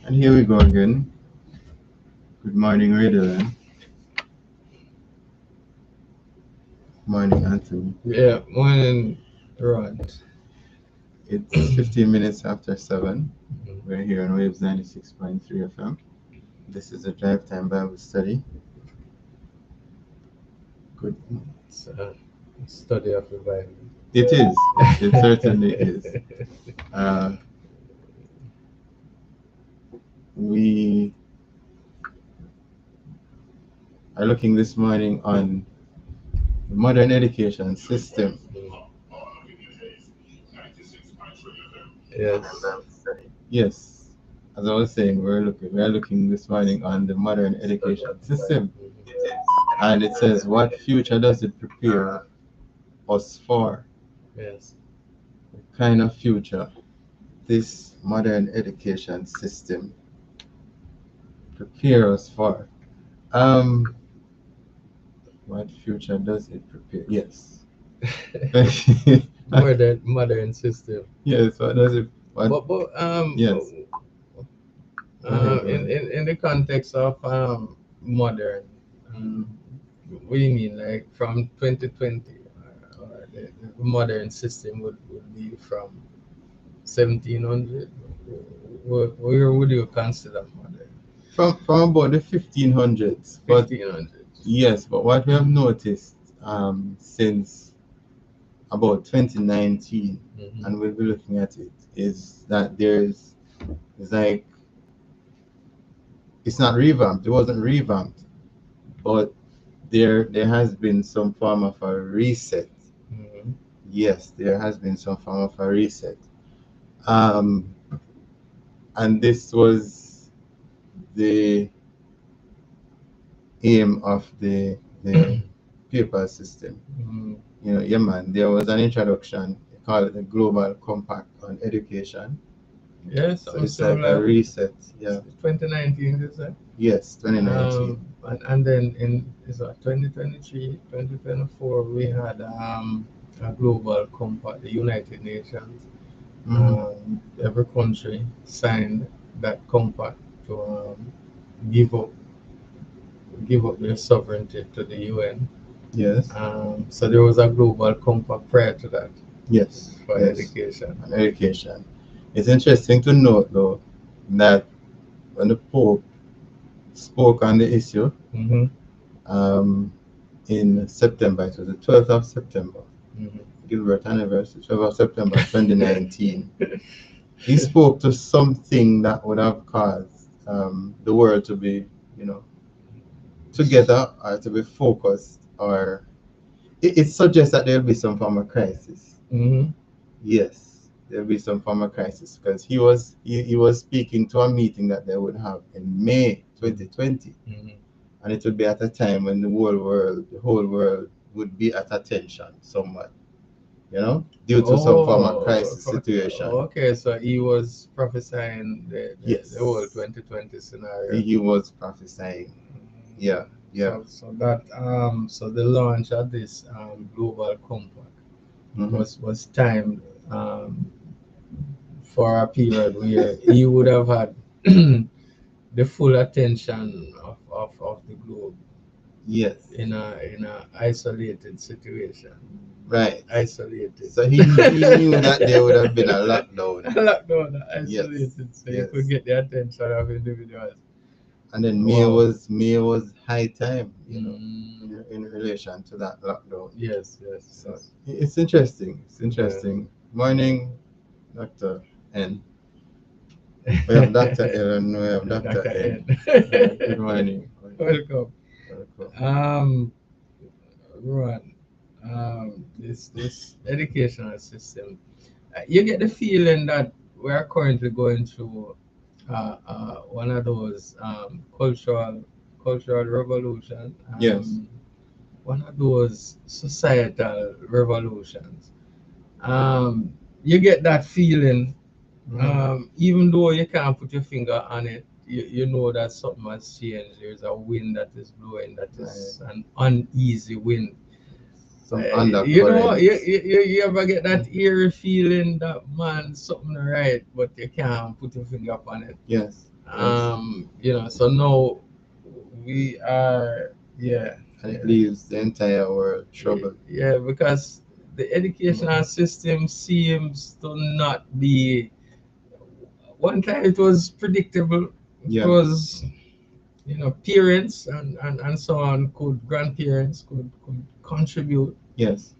And here we go again. Good morning, Radiolin. Morning, Anthony. Yeah, morning, Ron. It's 15 minutes after 7. We're here on Waves 96.3 FM. This is a Drive Time Bible Study. Good. It's a study of the Bible. It is. It certainly is. We are looking this morning on the modern education system. Yes. Yes, as I was saying, we are looking this morning on the modern education system, and it says, "What future does it prepare us for?" Yes. What kind of future this modern education system prepare us for? What future does it prepare? Yes. modern system. Yes. What does it? What? But Yes. in the context of modern, what do you mean? Like from 2020, or the modern system would be from 1700. Where would you consider modern? From about the 1500s, but 1500s. yes, but what we have noticed since about 2019, and we'll be looking at it, is that it's like, it's not revamped. It wasn't revamped, but there has been some form of a reset. Yes, there has been some form of a reset. And this was the aim of the paper system. Yeah, man, there was an introduction, they call it the Global Compact on Education. Yes, So it's like a reset. Yeah. 2019, is it? Yes, 2019. And then in 2023, 2024, we had a global compact, the United Nations. Every country signed that compact to give up their sovereignty to the UN. Yes. So there was a global compact prior to that. Yes. For education. And education. It's interesting to note, though, that when the Pope spoke on the issue in September, it was the 12th of September, Gilbert anniversary, 12th of September 2019, he spoke to something that would have caused the world to be, together, or to be focused, or it suggests that there'll be some form of crisis. Yes, there'll be some form of crisis, because he was speaking to a meeting that they would have in May 2020, and it would be at a time when the whole world would be at attention somewhat, due to some form of crisis situation. Okay, so he was prophesying the whole 2020 scenario. He was prophesying. Yeah. So that so the launch of this global compact was timed for a period where he would have had the full attention of the globe. Yes. In a isolated situation. Right. Isolated. So he knew that there would have been a lockdown. Isolated. Yes. So you could get the attention of individuals. And then May was high time, in relation to that lockdown. Yes. So it's interesting. Yeah. Morning, Dr. N. We have Dr. L and we have Dr. N. Good morning. Welcome. Ron, this educational system, you get the feeling that we are currently going through one of those cultural revolution. Yes. One of those societal revolutions. You get that feeling, even though you can't put your finger on it. You know that something has changed. There's a wind that is blowing, that is an uneasy wind. some You know, undercurrents. you ever get that eerie feeling that man something right, but you can't put your finger upon it. Yes. Yes. You know, so now we are, yeah, And it leaves the entire world troubled. yeah, because the educational system seems to not be. One time it was predictable. It Yeah. was, you know, parents and so on grandparents could contribute, Yes.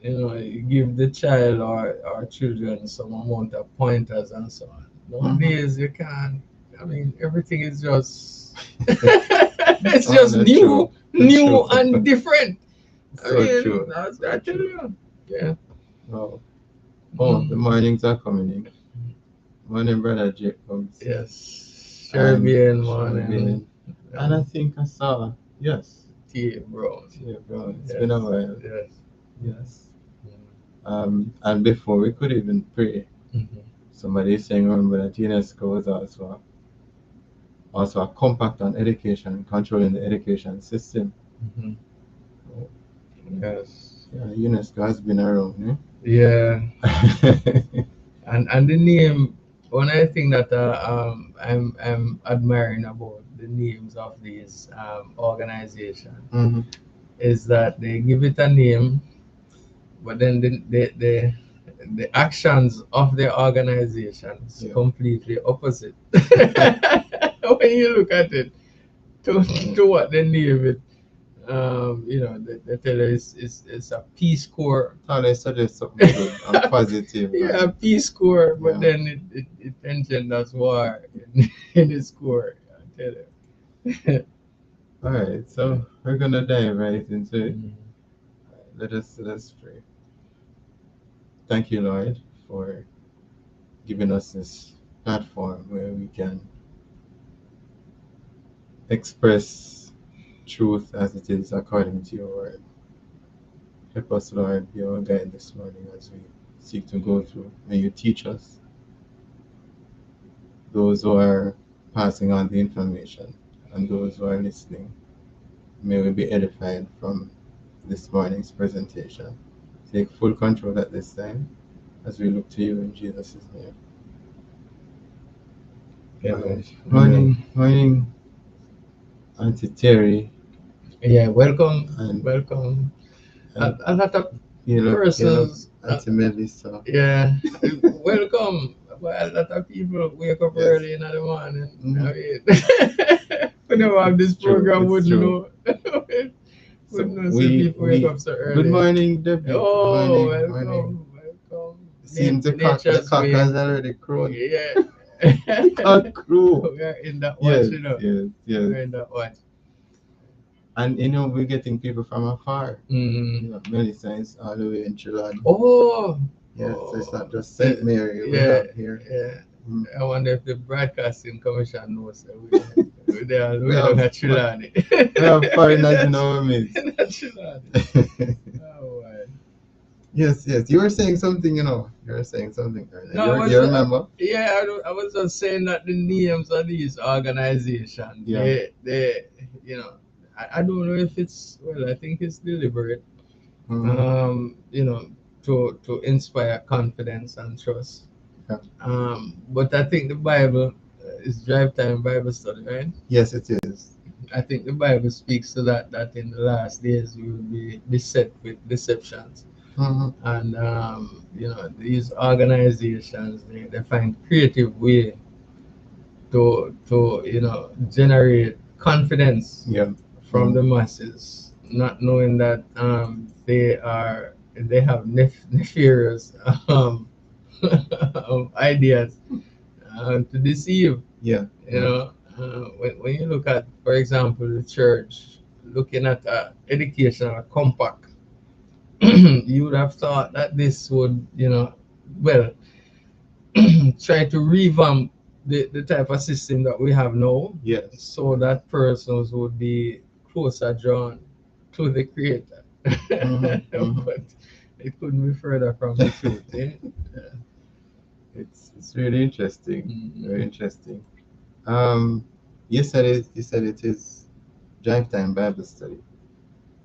you know, give the child or children some amount of pointers and so on. Nowadays you can't. I mean, everything is just it's Oh, just that's true. That's new true. and different. I So mean, true. I tell you, yeah. Oh, oh, the mornings are coming in. Morning, brother Jacobs. Yes, And Caribbean morning. Caribbean. And I think I saw, yes, Tea, bro. yeah, bro, it's Yes, been a while. yes. Yes. And before we could even pray, Mhm. somebody is saying, remember that UNESCO was also a compact on education and controlling the education system. Mhm. Yes. Yeah, UNESCO has been around, Yeah, eh? and the name. One of the things that I'm admiring about the names of these organizations Mhm. is that they give it a name, but then the actions of the organization is Yeah. completely opposite. When you look at it, to what they name it, you know, they tell you it's a Peace Corps. Oh, they suggest something good and positive. Yeah, And, Peace Corps, but yeah. then it engenders war in its core. I tell you. All right, so we're gonna dive right into it. Mhm. Let us pray. Thank you, Lord, for giving us this platform where we can express truth as it is according to your word. Help us, Lord, be our guide this morning as we seek to go through. May you teach us, those who are passing on the information, and those who are listening. May we be edified from this morning's presentation. Take full control at this time as we look to you in Jesus' name. Amen. Morning, morning, Auntie Terry, Yeah, welcome, and, welcome. and A lot of Caleb, persons, Auntie Melissa. yeah, welcome. Well, a lot of people wake up Yes. early in the morning. Mhm. I mean, we never have this It's true. program, It's wouldn't true. know. So Wouldn't know some people wake up so good early. morning, Debbie. Good Oh, morning, morning. welcome, welcome. Seems the Nature's cock way. has already crown. Yeah. The cock crew. We are in that watch, Yes, you know. yes, yes. We're in that watch. And we're getting people from afar. Mm. Melissa is all the way in Trinidad. Oh. Yes, so it's Oh. not just St. Mary we Yeah, have here. yeah. Mm. I wonder if the Broadcasting Commission knows that they are We way down have at Trelawney. we have foreigners in our midst. In that Trelawney. Oh, wow. Yes, yes. You were saying something, You were saying something earlier. No, You remember? yeah, I was just saying that the names of these organizations, Yeah. you know, I don't know if it's, well, I think it's deliberate, Mhm. you know, to inspire confidence and trust. Yeah. But I think the Bible is drive time Bible study, right? Yes, it is. I think the Bible speaks to that in the last days we will be beset with deceptions. Mhm. And you know, these organizations, they find creative way to you know, generate confidence Yeah. from the Mhm. masses, not knowing that they have nefarious ideas to deceive. Yeah. You know, when you look at, for example, the church looking at educational compact, you would have thought that this would, you know, well, try to revamp the type of system that we have now, Yes. so that persons would be closer drawn to the creator. Mhm. Mhm. But it couldn't be further from the truth. Eh? It's really interesting. Very Mhm. interesting. You said it is drive time Bible study.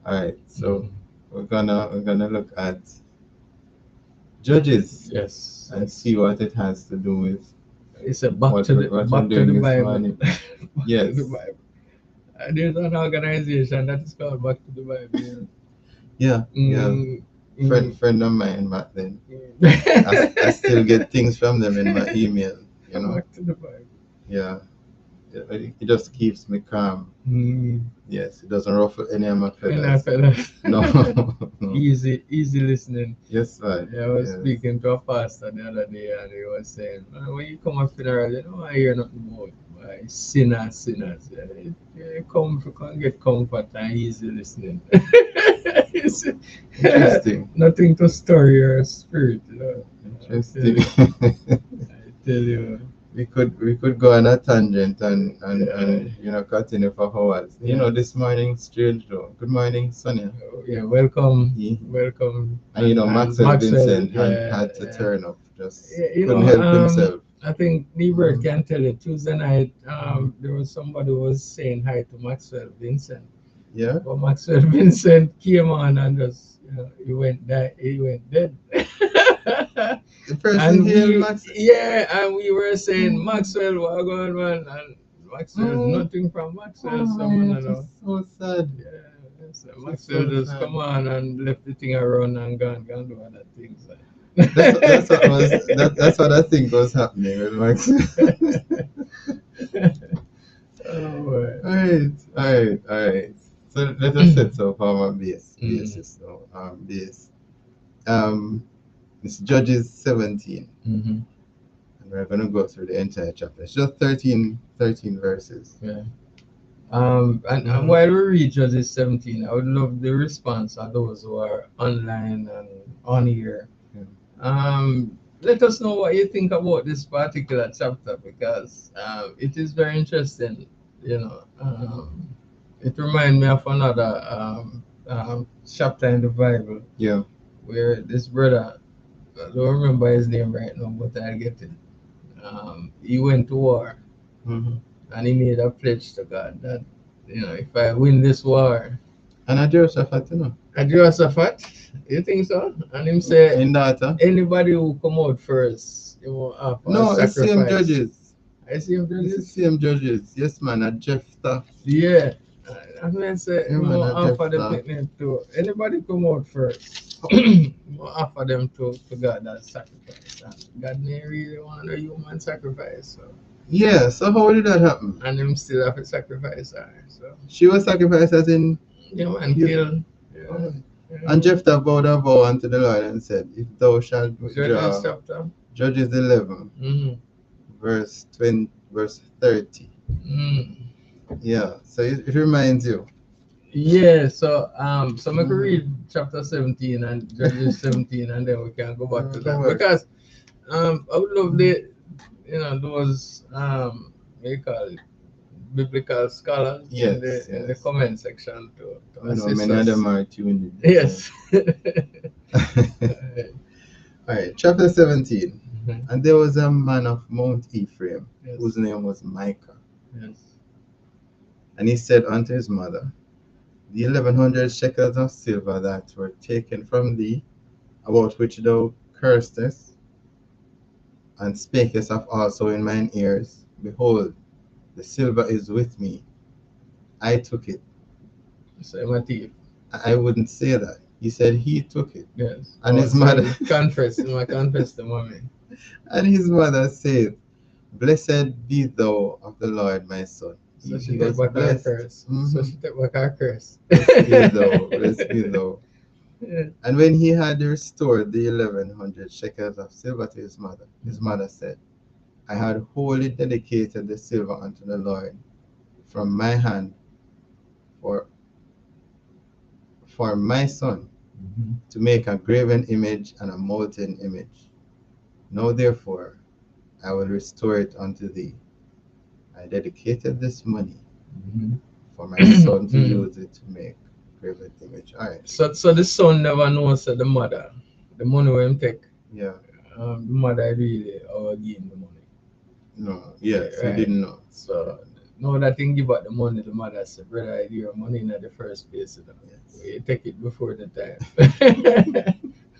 All right. So Mhm. we're gonna look at Judges Yes. and see what it has to do with It's a back what to we're doing this Bible. morning. Back Yes. to the Bible. There's an organization that is called Back to the Bible. Yeah, yeah. Friend of mine back then. I still get things from them in my email, you know. Back to the Bible. Yeah. It just keeps me calm. Mm. Yes, it doesn't ruffle any of my And feathers. No. No. Easy listening. Yes, right. Yeah, I was Yes. speaking to a pastor the other day, and he was saying, when you come to funeral, you know, I hear nothing about sinners. Yeah, come get comfort and easy listening. Interesting. Nothing to stir your spirit, you know. Interesting. I tell you. We could go on a tangent and you know continue for hours. You know, this morning strange though. Good morning, Sonia. Yeah, welcome. Yeah. Welcome. And you know, Maxwell Vincent yeah, had to turn up. Just you couldn't know, help himself. I think Nebert can tell you. Tuesday night, there was somebody who was saying hi to Maxwell Vincent. Yeah. But Maxwell Vincent came on and just, you know, he went dead. The person And here, Maxwell. yeah, and we were saying, Maxwell, what going on? And Maxwell, nothing from Maxwell. So sad. Yeah, so Maxwell just come on and left the thing around and gone do other things. That's what I think was happening with Maxwell. All right. So let us set up our basis. So base. It's Judges 17. And we're going to go through the entire chapter. It's just 13 verses. Yeah. And while we read Judges 17, I would love the response of those who are online and on here. Yeah. Let us know what you think about this particular chapter, because it is very interesting. You know, it reminds me of another chapter in the Bible. Yeah. Where this brother, I don't remember his name right now, but I'll get it. He went to war, and he made a pledge to God that, you know, if I win this war. And a Jehoshaphat, you know. A Jehoshaphat? You think so? And him say, in that, anybody who come out first, you know, after no, sacrifice. It's same Judges. I see him Judges? It's the same Judges. Yes, man, a Jephthah. Yeah. I mean, say, Yeah, man, offer them to anybody come out first. Offer them to God as sacrifice. And God may really want a human sacrifice. So. Yeah, so how did that happen? And him still have to sacrifice her. So. She was sacrificed as in. Yeah, man, killed. Yeah. And Jephthah bowed a vow unto the Lord and said, if thou shalt Judges chapter. Judges 11, verse 30. Yeah, so it reminds you. Yeah, so I can read chapter 17 and Judges 17, and then we can go back to that. Because I would love those what you call it, biblical scholars in the comment section to assist many of them are tuned in. Yes. All right, chapter 17. And there was a man of Mount Ephraim, whose name was Micah. Yes. And he said unto his mother, the 1100 shekels of silver that were taken from thee, about which thou cursedest, and spakest of also in mine ears, behold, the silver is with me. I took it. So my thief. I wouldn't say that. He said he took it. Yes. And his mother confess the mommy. And his mother said, blessed be thou of the Lord, my son. So she take back her curse. So she take back her curse. Blessed be thou. Yeah. And when he had restored the 1100 shekels of silver to his mother said, I had wholly dedicated the silver unto the Lord from my hand for my son to make a graven image and a molten image. Now therefore I will restore it unto thee. I dedicated this money for my son to use it to make graven image. All right. So the son never knows that the mother, the money will him take. Yeah. The mother really give him the money. No. Yes, right. He didn't know. So Now that thing give out the money, the mother said, brother, I do your money in the first place. You know. Yes. You take it before the time.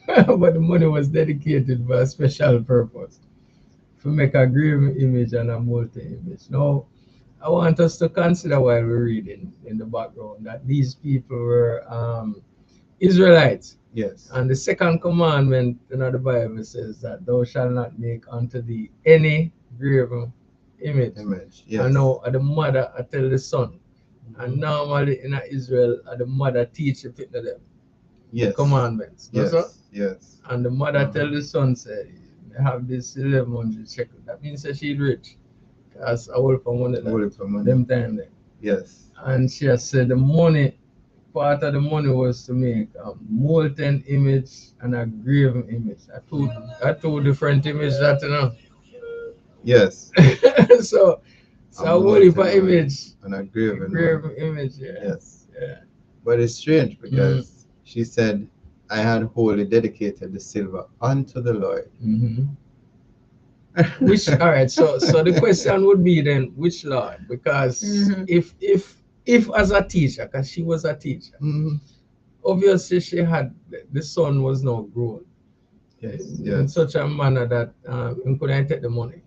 But the money was dedicated for a special purpose. To make a graven image and a molten image. Now, I want us to consider while we're reading in the background that these people were Israelites. Yes. And the second commandment in the Bible says that thou shalt not make unto thee any graven image. Yes. And now the mother I tell the son. And normally in Israel, the mother teach the them Yes. commandments. Yes. So? Yes. And the mother tell the son, say, have this 1100 shekel. That means that she's rich. As a whole for money. Them time there. Yes. And she has said the money, part of the money was to make a molten image and a graven image. Two different images that you know. Yes. so a whole heap of image and a graven image. Yeah. Yes. Yeah. But it's strange because she said, I had wholly dedicated the silver unto the Lord. Which all right, so the question would be then which Lord? Because if as a teacher, because she was a teacher, obviously she had the son was now grown. In such a manner that he couldn't take the money.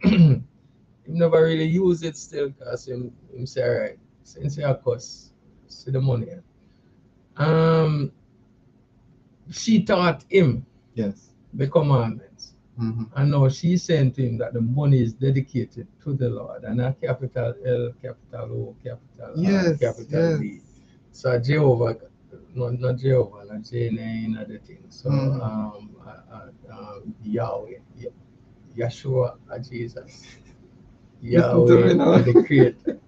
He never really used it still because him say, all right, since you cost, see the money. She taught him the commandments. And now she's saying to him that the money is dedicated to the Lord, and a capital L, capital O, capital R, capital D. So Jehovah, not Jehovah, not J and other things. So Yahweh, Yeshua, Jesus, Yahweh, the Creator.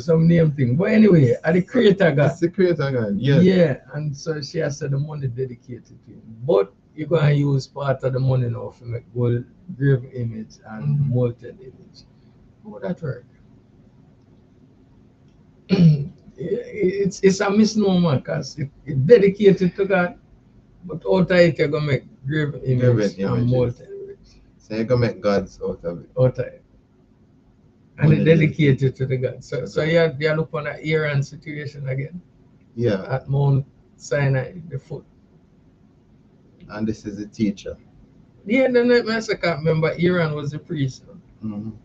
Some name thing. But anyway, the Creator God. It's the Creator God. Yes. Yeah, and so she has said the money dedicated to him. But you're going to use part of the money now to make gold graven image and molten image. How would that work? It's a misnomer because it's dedicated to God, but out of it you're going to make graven image and molten image. So you're going to make gods out of it. Out of it. And it's dedicated to the God. So you look on the Aaron situation again. Yeah. At Mount Sinai, the foot. And this is the teacher. Yeah, then I can't remember. Aaron was the priest. And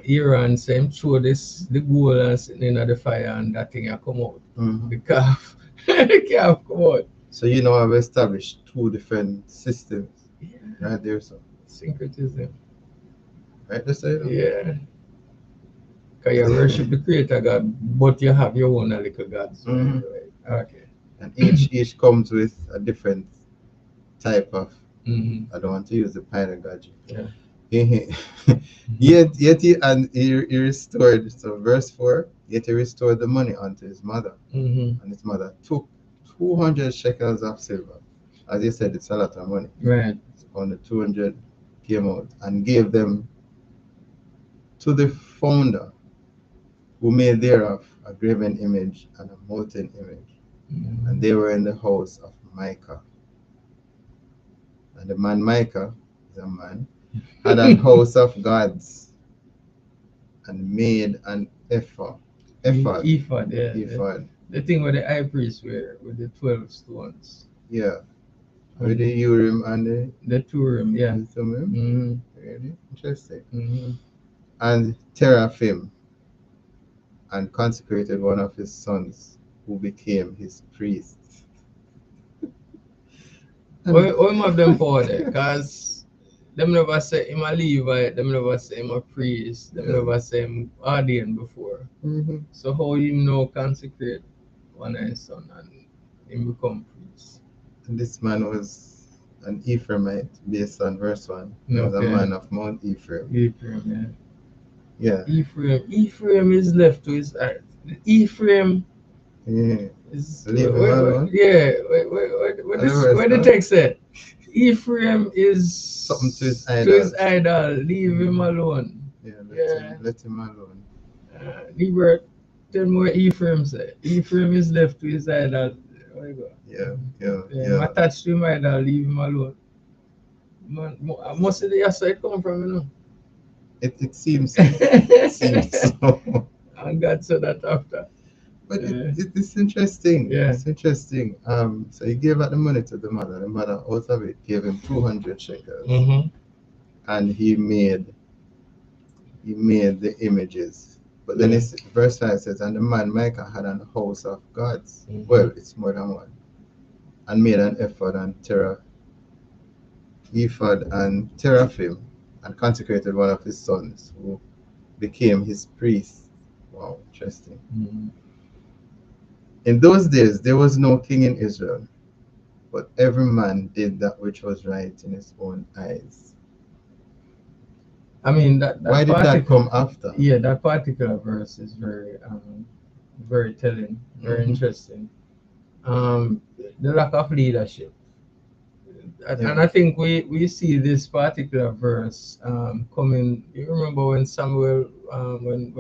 Aaron same throw the gold and sitting in the fire and that thing come out. The calf. The calf come out. So I've established two different systems. Yeah. Right there, so. Syncretism. Right there, so. Yeah. Because you worship the Creator God, but you have your own little gods. Right? Okay. And each comes with a different type of, I don't want to use the pedagogy. Yeah. Yet he restored, so verse 4, yet he restored the money unto his mother. And his mother took 200 shekels of silver. As you said, it's a lot of money. Right. On the 200 came out and gave them to the founder, who made thereof a graven image and a molten image. And they were in the house of Micah. And the man Micah is a man, had an house of gods and made an ephod. Ephod, yeah. Ephod. The thing with the high priest wear with the 12 stones. Yeah. With the Urim and the Turim, yeah. The Thummim. Really interesting. And teraphim, and consecrated one of his sons, who became his priest. All of them for there, because them never say him a Levite, them never say him a priest, them never say him ordained before. So how him now consecrate one of his son and him become priest? And this man was an Ephraimite, based on verse 1. He was a man of Mount Ephraim. Ephraim, yeah. Ephraim is left to his heart. Ephraim is leave him alone. Yeah, where the text said Ephraim is something to his idol. Leave him alone. Let him alone. Libert, tell me what Ephraim said. Ephraim is left to his idol. Yeah. Attached to him idol, leave him alone. Most of the side come from, It seems so. It seems so. And God said that after. But it's interesting. Yeah. It's interesting. So he gave out the money to the mother. The mother out of it gave him 200 shekels, and he made the images. But then it's verse 5 says, and the man Micah had an house of gods. Well, it's more than one. And made an ephod and teraphim, and consecrated one of his sons, who became his priest. Wow, interesting. In those days there was no king in Israel, but every man did that which was right in his own eyes. I mean, that Why did that come after? Yeah, that particular verse is very telling, very interesting. The lack of leadership. And I think we see this particular verse coming. You remember when Samuel, when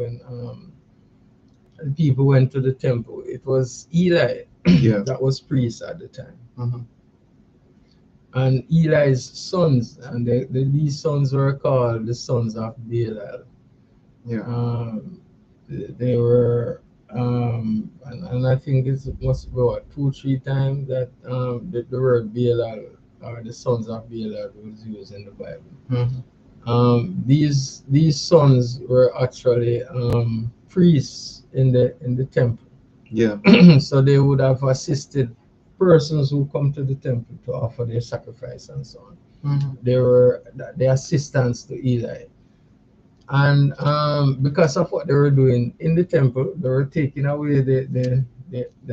the people went to the temple, it was Eli that was priest at the time. And Eli's sons, and these sons were called the sons of Belial. They were, and I think it must be what, 2-3 times that the word Belial or the sons of Belial was used in the Bible. These sons were actually priests in the temple. So they would have assisted persons who come to the temple to offer their sacrifice and so on. They were the assistants to Eli. And because of what they were doing in the temple, they were taking away the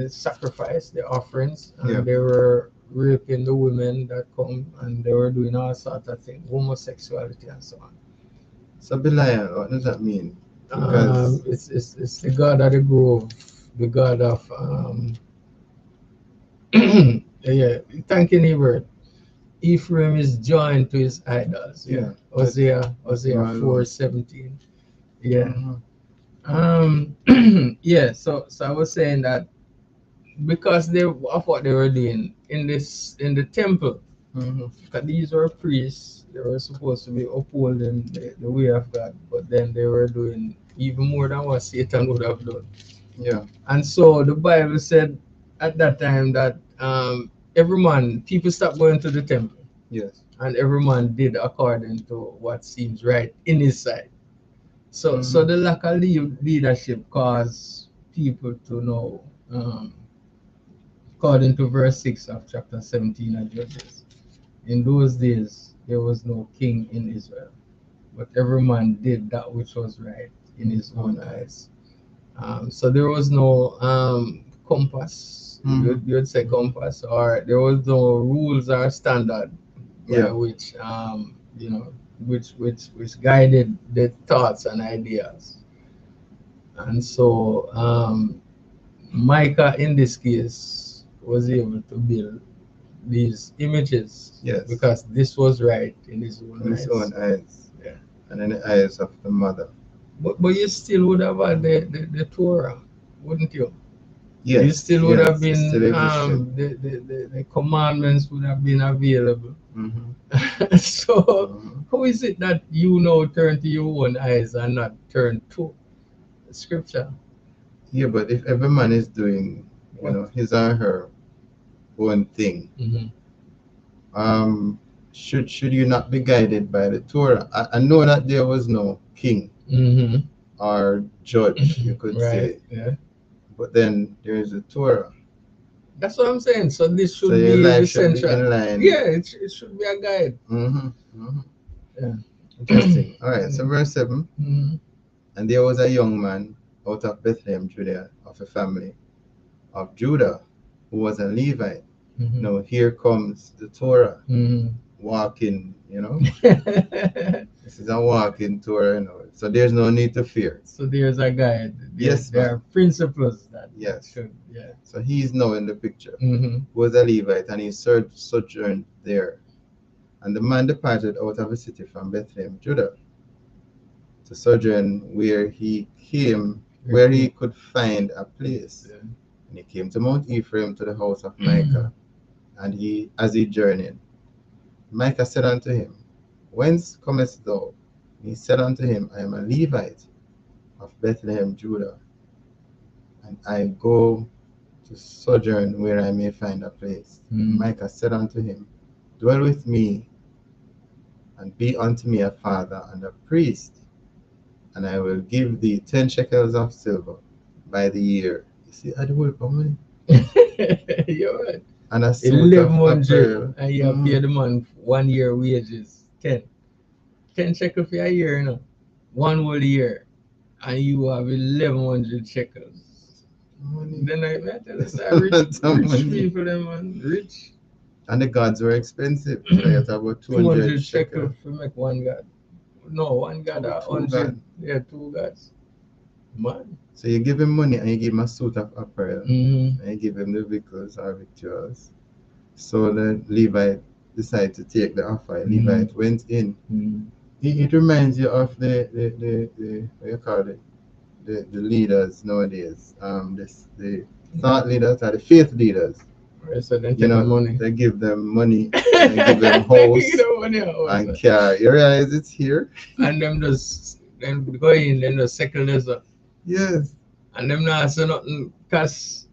sacrifice, the offerings, and they were raping the women that come, and they were doing all sorts of things, homosexuality and so on. So Belial, what does that mean? Because it's the god of the grove, the god of yeah, thanking Hebrew. Ephraim is joined to his idols. Hosea 4:17. Yeah. So I was saying that because of what they were doing in the temple, because these were priests, they were supposed to be upholding the way of God, but then they were doing even more than what Satan would have done. And so the Bible said at that time that people stopped going to the temple. And every man did according to what seems right in his sight. So the lack of leadership caused people to know, according to verse 6 of chapter 17 of Judges, in those days there was no king in Israel, but every man did that which was right in his own eyes. So there was no compass, you'd say compass, or there was no rules or standard by which which guided the thoughts and ideas. And so Micah in this case was able to build these images because this was right in his own eyes. And in the eyes of the mother. But you still would have had the Torah, wouldn't you? You still would have been the commandments would have been available. So how is it that you now turn to your own eyes and not turn to Scripture? Yeah, but if every man is doing his or her own thing, should you not be guided by the Torah? I know that there was no king or judge, you could say. But then there is a Torah. That's what I'm saying. So this should be essential. It should be a guide. Interesting. All right. So verse 7. And there was a young man out of Bethlehem, Judea, of a family of Judah, who was a Levite. Now here comes the Torah. Walking, this is a walking Torah, so there's no need to fear. So there's a guide. There are principles that should, So he's now in the picture. Who was a Levite, and he sojourned there. And the man departed out of a city from Bethlehem, Judah, to sojourn where he could find a place. And he came to Mount Ephraim, to the house of Micah. And as he journeyed, Micah said unto him, Whence comest thou? He said unto him, I am a Levite of Bethlehem, Judah, and I go to sojourn where I may find a place. And Micah said unto him, dwell with me, and be unto me a father and a priest, and I will give thee 10 shekels of silver by the year. You see, I do it for money. You're right. And a suit of 1100, apparel. and you have paid the man 1 year wages. 10 shekels for a year, you know. 1 whole year. And you have 1100 shekels. Money. Then I tell us that rich people, them man, rich. And the gods were expensive. So you have about 200 shekels to make one god. No, one god Oh, are two 100. god. Yeah, 2 gods. Man. So you give him money and you give him a suit of apparel. Mm-hmm. And you give him the victuals or victuals. So the Levite decided to take the offer. Levite went in. It reminds you of the what you call it, the leaders nowadays. The thought leaders or the faith leaders. So then You take the know, money. they give them money, they give them house and car. You realize it's here? And them just them go in, then just settle this up. Yes. And them not say nothing, cause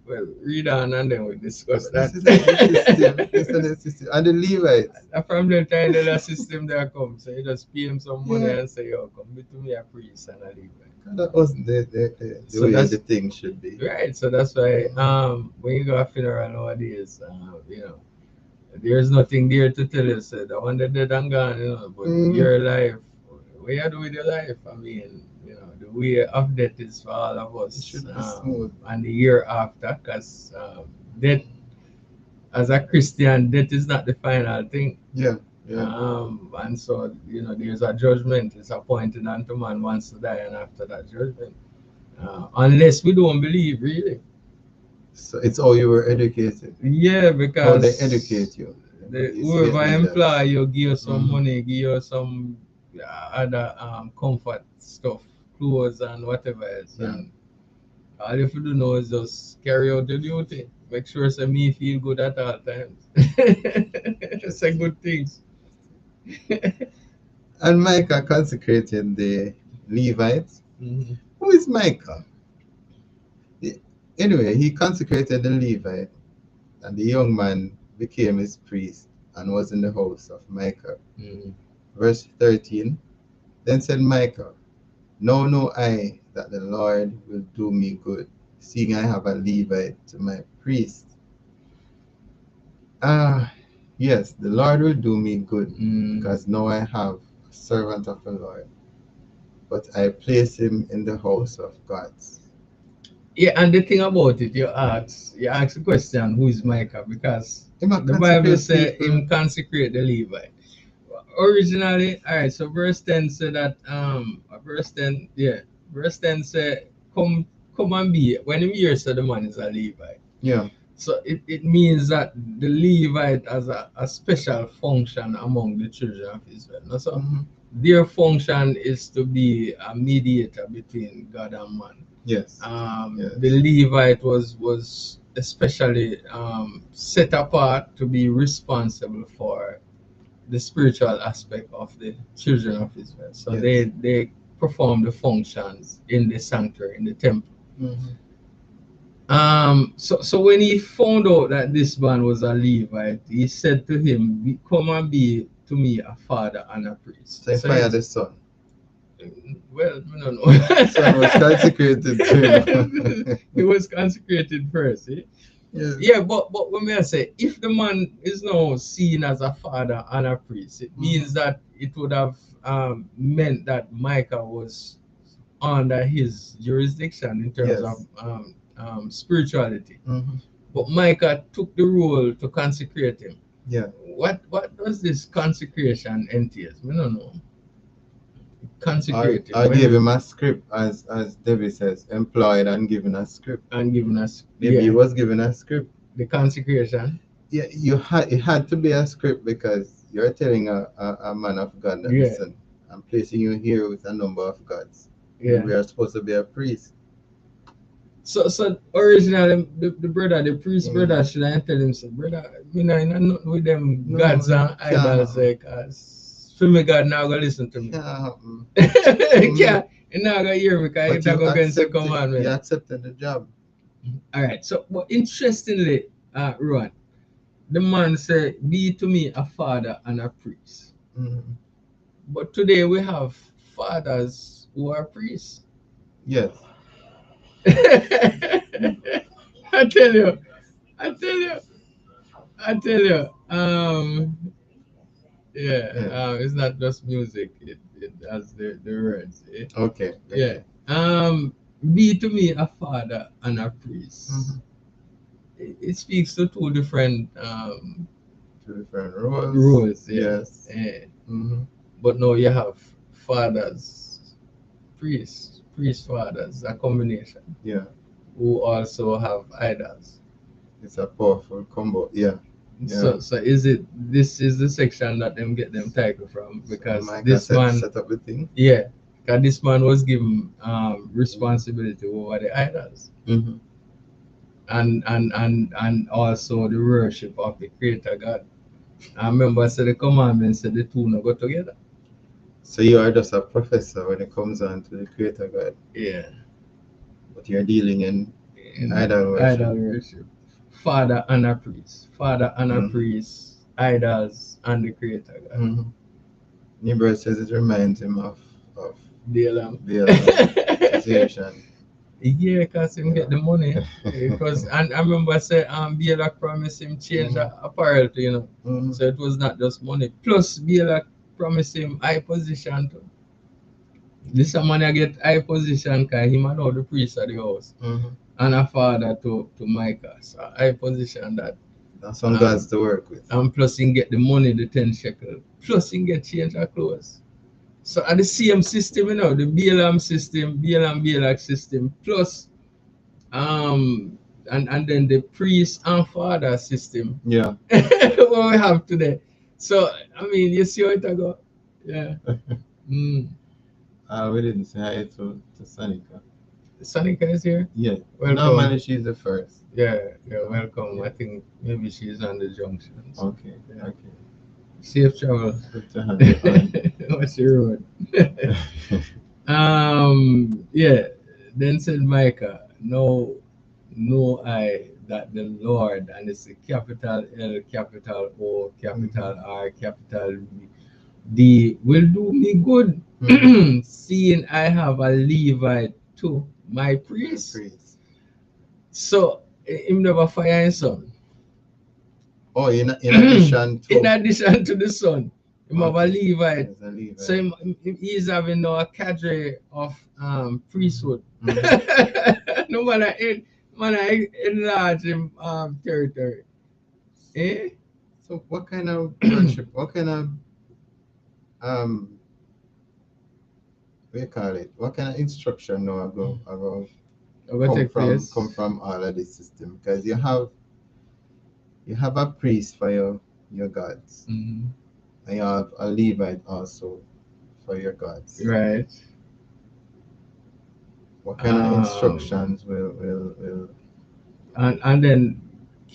well, read on and then we discuss that. This is the system. This is the system. And the Levites. From the time the system there come, so you just pay him some money Yeah. and say, yo, come be to me a priest and a Levite. That wasn't the So way that's- the thing should be. Right, so that's why when you go to a funeral nowadays, you know, there's nothing there to tell you, so the one that dead and gone, you know, but your life, what you do with your life, I mean, you know, the way of death is for all of us. It should be smooth. And the year after, because death, as a Christian, death is not the final thing. Yeah. And so, you know, there's a judgment. It's appointed unto man once to die, and after that judgment. Unless we don't believe, really. So it's how you were educated. Yeah, because How they educate you. whoever employ you, give you some money, give you some other comfort stuff, clothes and whatever else. Yeah. And all you have to do now is just carry out your duty. Make sure so me feel good at all times. Say good things. And Micah consecrated the Levites. Who is Micah? Anyway, he consecrated the Levite, and the young man became his priest and was in the house of Micah. Verse 13, then said Micah, now know I that the Lord will do me good, seeing I have a Levite to my priest. Yes, the Lord will do me good, because now I have a servant of the Lord, but I place him in the house of God. Yeah, and the thing about it, you ask the question, who is Micah? Because Him a the Bible consecrate says people. him consecrate the Levite. Originally, all right, so verse 10 said that, verse 10 said, come and be, when him hears that the man is a Levite. Yeah. So it means that the Levite has a special function among the children of Israel. No? So their function is to be a mediator between God and man. Yes. The Levite was especially set apart to be responsible for the spiritual aspect of the children of Israel. So they perform the functions in the sanctuary, in the temple. So when he found out that this man was a Levite, he said to him, come and be to me a father and a priest. So he fired the son. Well, I don't know. Son was consecrated to him. He was consecrated first. Eh? Yes. Yeah, but when I say, if the man is now seen as a father and a priest, it means that it would have meant that Micah was under his jurisdiction in terms of spirituality. But Micah took the role to consecrate him. Yeah. What does this consecration entail? We don't know. Consecrated. I gave him a script, as David says, employed and given a script. And given us. Maybe he was given a script. The consecration. Yeah, it had to be a script, because you're telling a man of God that, listen, I'm placing you here with a number of gods. Yeah. We are supposed to be a priest. So originally the priest brother should have tell him, so brother, you know, not with them gods and idols, because So me God now go listen to me. Can't happen. Can't. You not gonna hear me because you go against the commandment. You accepted the job. All right. So, but interestingly, Rohan, the man said, "Be to me a father and a priest." Mm-hmm. But today we have fathers who are priests. Yes. I tell you, I tell you, I tell you. Yeah. It's not just music; it has the words. Okay. Yeah. Be to me a father and a priest. Mm-hmm. It speaks to two different Two different roles. roles. Yeah. Yes. Mm-hmm. But now you have fathers, priest fathers, a combination. Yeah. Who also have idols. It's a powerful combo. Yeah. So this is the section that them get them title from, because so this man set up the thing. Yeah, because this man was given responsibility over the idols. Mm-hmm. And also the worship of the Creator God. I remember I said the commandments said the two not go together. So you are just a professor when it comes on to the Creator God. Yeah. But you're dealing in idol worship. Idol worship. Father and a priest. Father and a priest. Idols and the Creator God. Mm-hmm. Neighbor says it reminds him of Balaam situation. Yeah, because him get the money. Because and I remember I said Balak promised him change apparel to, So it was not just money. Plus Balak promised him high position too. This man I get high position because him and all the priest of the house. And a father to Micah. So high position that. That's some gods to work with. And plus he get the money, the 10 shekel. Plus he get change of clothes. So at the same system, the Balaam system, Balak system, plus and then the priest and father system. Yeah. What we have today. So I mean, you see how it go. Yeah. We didn't say hi to Sanika. Sanika is here? Yeah. Welcome. Normally she's the first. Yeah, welcome. Yeah. I think maybe she's on the junction. Okay. Yeah. Okay. Safe travel. Good to have you on. What's your road? Yeah. Then said Micah, know I that the Lord, and it's a capital L, capital O, capital R, capital D, will do me good, seeing I have a Levite too, my priest. So him never fire his son. Oh, in addition to in addition to the son, him have a Levite. So he's having now a cadre of priesthood. No matter enlarge him territory. So what kind of worship? What kind of what do you call it? What kind of instruction now come from all of this system? Because you have a priest for your gods, and you have a Levite also for your gods. Right. What kind of instructions will and then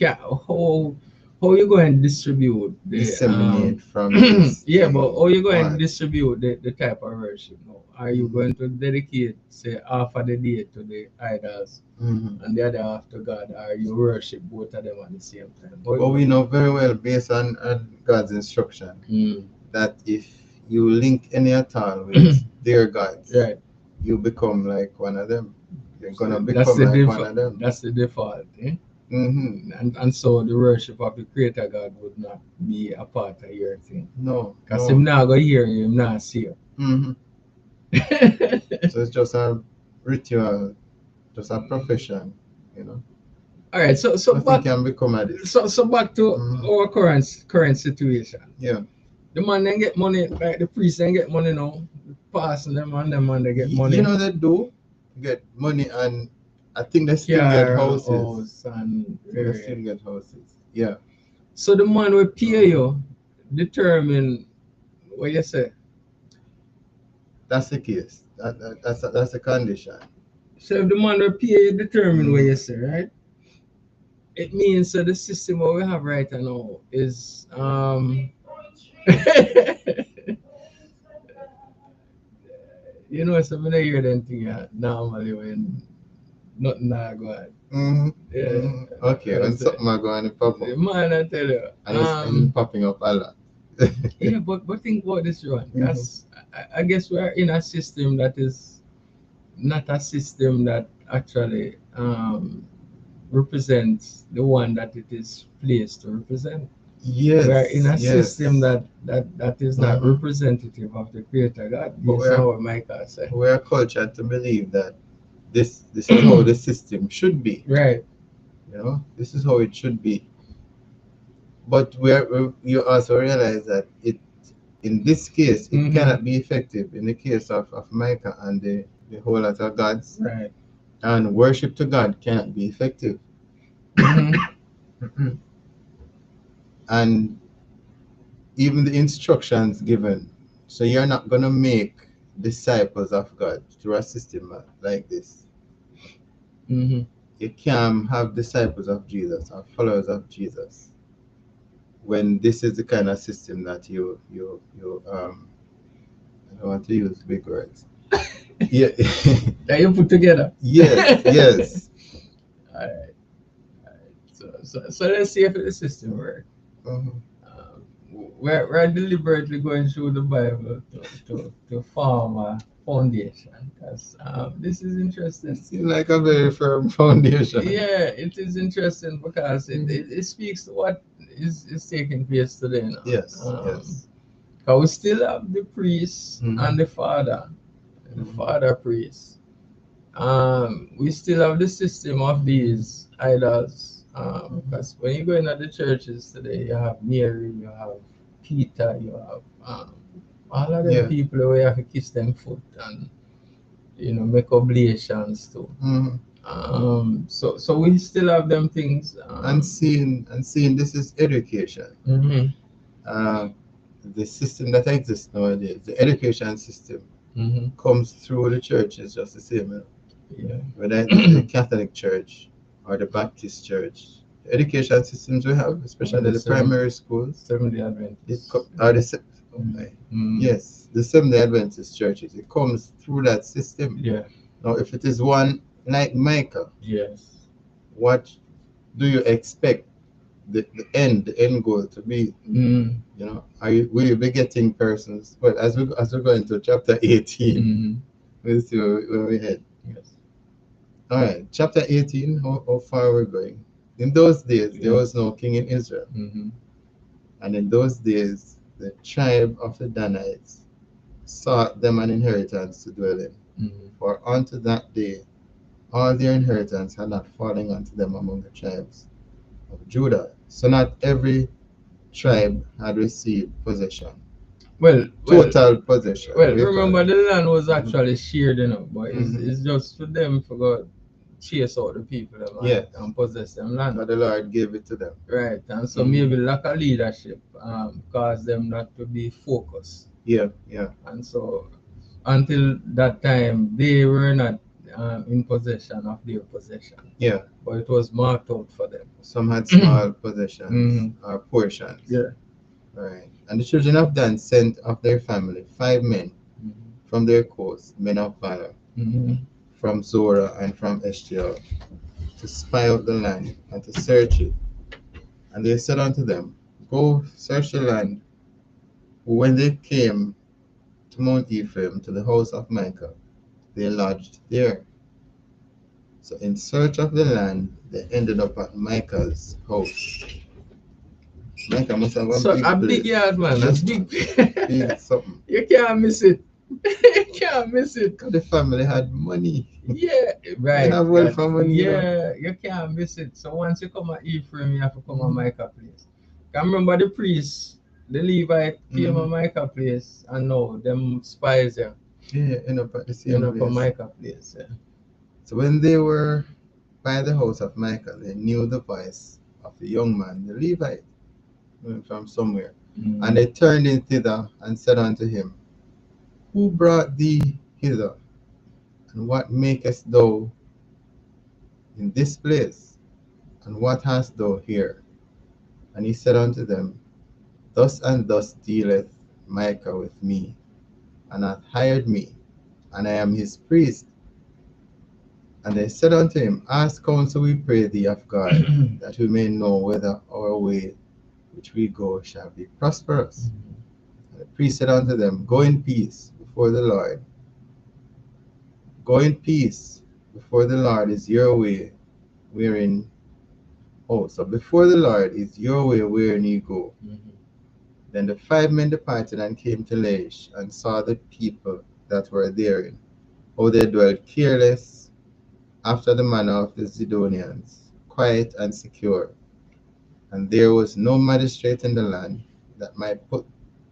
how you going to distribute disseminate from this but how you going to distribute the type of worship now? Are you going to dedicate, say, half of the day to the idols and the other half to God? Or you worship both of them at the same time? Well, we know very well, based on God's instruction, that if you link any at all with their gods, right, you become like one of them. You're gonna become like one of them. That's the default. And so the worship of the Creator God would not be a part of your thing. No. Because him not going to hear you, him not see you. So it's just a ritual, just a profession, All right, so back can become a so back to our current situation. Yeah. The man then get money, like the priest then get money now. The pastor them and them man they get money. They do get money, and I think they still get houses. They still get houses. Yeah. So the man will pay you determine what you say. That's the case. That's a condition. So if the man will pay you determine what you say, right? It means that the system what we have right now is You know, so when I hear them thing normally when nothing not go on. Mm-hmm. Yeah. Okay, when something are going to pop up, Man, I tell you. and it's popping up a lot. Yeah, but think about this, Ron. Mhm. Because I guess we're in a system that is not a system that actually represents the one that it is placed to represent. We're in Yes, a yes. system that is not Mhm. representative of the Creator God, But based on what Michael said. we're cultured to believe that this is how the system should be. Right. You know, this is how it should be. But you also realize that in this case it Mhm. cannot be effective in the case of Micah and the whole lot of gods, Right. and worship to God cannot be effective. Mhm. And even the instructions given, so you're not gonna make disciples of God through a system like this. Mhm. You can't have disciples of Jesus or followers of Jesus when this is the kind of system that you I don't want to use big words. Yeah. That you put together. Yes, yes. All right. All right. So let's see if the system works. Mhm. Um, we're deliberately going through the Bible to form a foundation because this is interesting. It seems like a very firm foundation. Yeah, it is interesting because it speaks to what is taking place today now. Yes, yes. 'Cause we still have the priest Mhm. and the father, the Mhm. father priest. We still have the system of these idols. Because when you go into the churches today, you have Mary, you have Peter, you have all of them Yeah. people where you have to kiss them foot and make oblations too. Mhm. So we still have them things. And seeing this is education. Mhm, Uh, the system that exists nowadays, the education system, mhm, comes through the churches just the same. yeah. Whether it's the Catholic Church or the Baptist Church, the education systems we have, especially the primary schools, Seventh-day Adventist. are Mm, yes, the Seventh-day Adventist churches. It comes through that system. yeah. Now, if it is one like Micah, Yes. what do you expect the end goal to be? Mm, You know, will you be getting persons? Well, as we go into chapter 18, mhm, we'll see where we head. yes. All right, chapter 18. How far we're going? In those days, there Yeah. was no king in Israel, Mhm, and in those days, the tribe of the Danites sought them an inheritance to dwell in. mhm. For unto that day, all their inheritance had not fallen unto them among the tribes of Judah. So not every tribe had received possession, Well, total possession. well. We call Remember, it. the land was Mhm. actually shared, but Mhm. it's just for them to go chase out the people them Yes, and possess them land. but the Lord gave it to them. Right, and so Mhm. maybe lack of leadership caused them not to be focused, Yeah, yeah, and so until that time they were not in possession of their possession, yeah. but it was marked out for them. Some had small possessions Mhm. or portions. Yeah. Right. And the children of Dan sent of their family 5 men Mhm. from their coast, men of valor, Mhm. from Zorah and from Eshtaol, to spy out the land and to search it. And they said unto them, Go search the land. When they came to Mount Ephraim, to the house of Micah, they lodged there. So in search of the land, they ended up at Micah's house. Micah must have a So big a big place. yard, man, a Yes, big. big something. You can't miss it. You can't miss it. Because the family had money. Yeah, They right. have wealth for money. Yeah, you can't miss it. So once you come at Ephraim, you have to come at Mhm. Micah place. Can remember the priest, the Levite came at Mhm. Micah place, and now them spies there, Yeah, end up at the you same know, for place. Micah place. Yeah. So when they were by the house of Micah, they knew the voice of the young man, the Levite, from somewhere. And they turned in thither and said unto him, Who brought thee hither? And what makest thou in this place? And what hast thou here? And he said unto them, Thus and thus dealeth Micah with me, and hath hired me and I am his priest. And they said unto him, Ask counsel, we pray thee, of God, that we may know whether our way which we go shall be prosperous. And the priest said unto them, Go in peace before the Lord. Go in peace before the Lord is your way, wherein so before the Lord is your way wherein ye go. Then the 5 men departed and came to Laish, and saw the people that were therein, how they dwelt careless after the manner of the Zidonians, quiet and secure. And there was no magistrate in the land that might put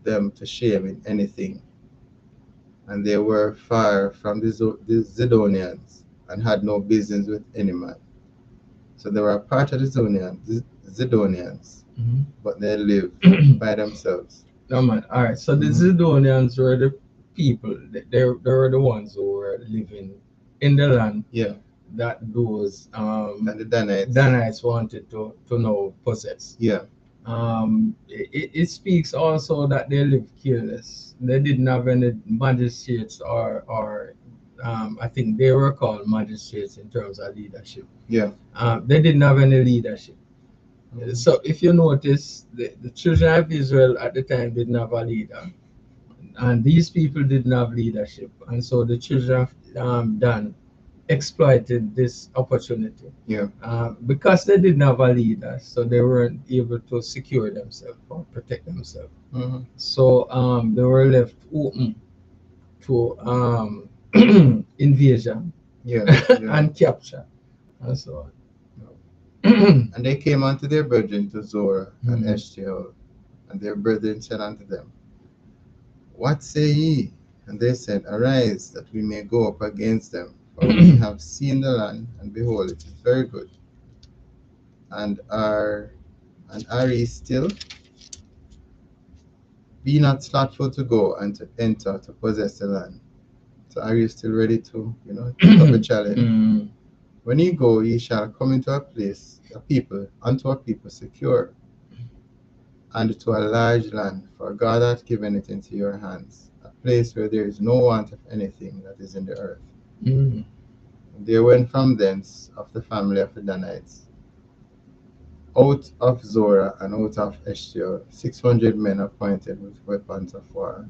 them to shame in anything. And they were far from the Zidonians, and had no business with any man. So they were a part of the Zidonians, but they lived by themselves. No man. All right. So the Zidonians were the people. They were the ones who were living in the land. Yeah. That those And the Danites wanted to now possess. Yeah. It speaks also that they lived careless. They didn't have any magistrates or I think they were called magistrates in terms of leadership. Yeah. They didn't have any leadership. So if you notice, the children of Israel at the time didn't have a leader, and these people didn't have leadership, and so the children of Dan exploited this opportunity. Yeah. Because they didn't have a leader, so they weren't able to secure themselves or protect themselves. So they were left open to invasion and capture and so on. And they came unto their brethren to Zorah and Eshtaol, and their brethren said unto them, What say ye? And they said, Arise, that we may go up against them, for we have seen the land, and behold, it is very good. And are ye still? Be not slothful to go and to enter to possess the land. So are you still ready to, take up a challenge? When ye go, ye shall come into a place, unto a people secure, and to a large land, for God hath given it into your hands, a place where there is no want of anything that is in the earth. And there went from thence of the family of the Danites, out of Zorah and out of Eshtaol, 600 men appointed with weapons of war.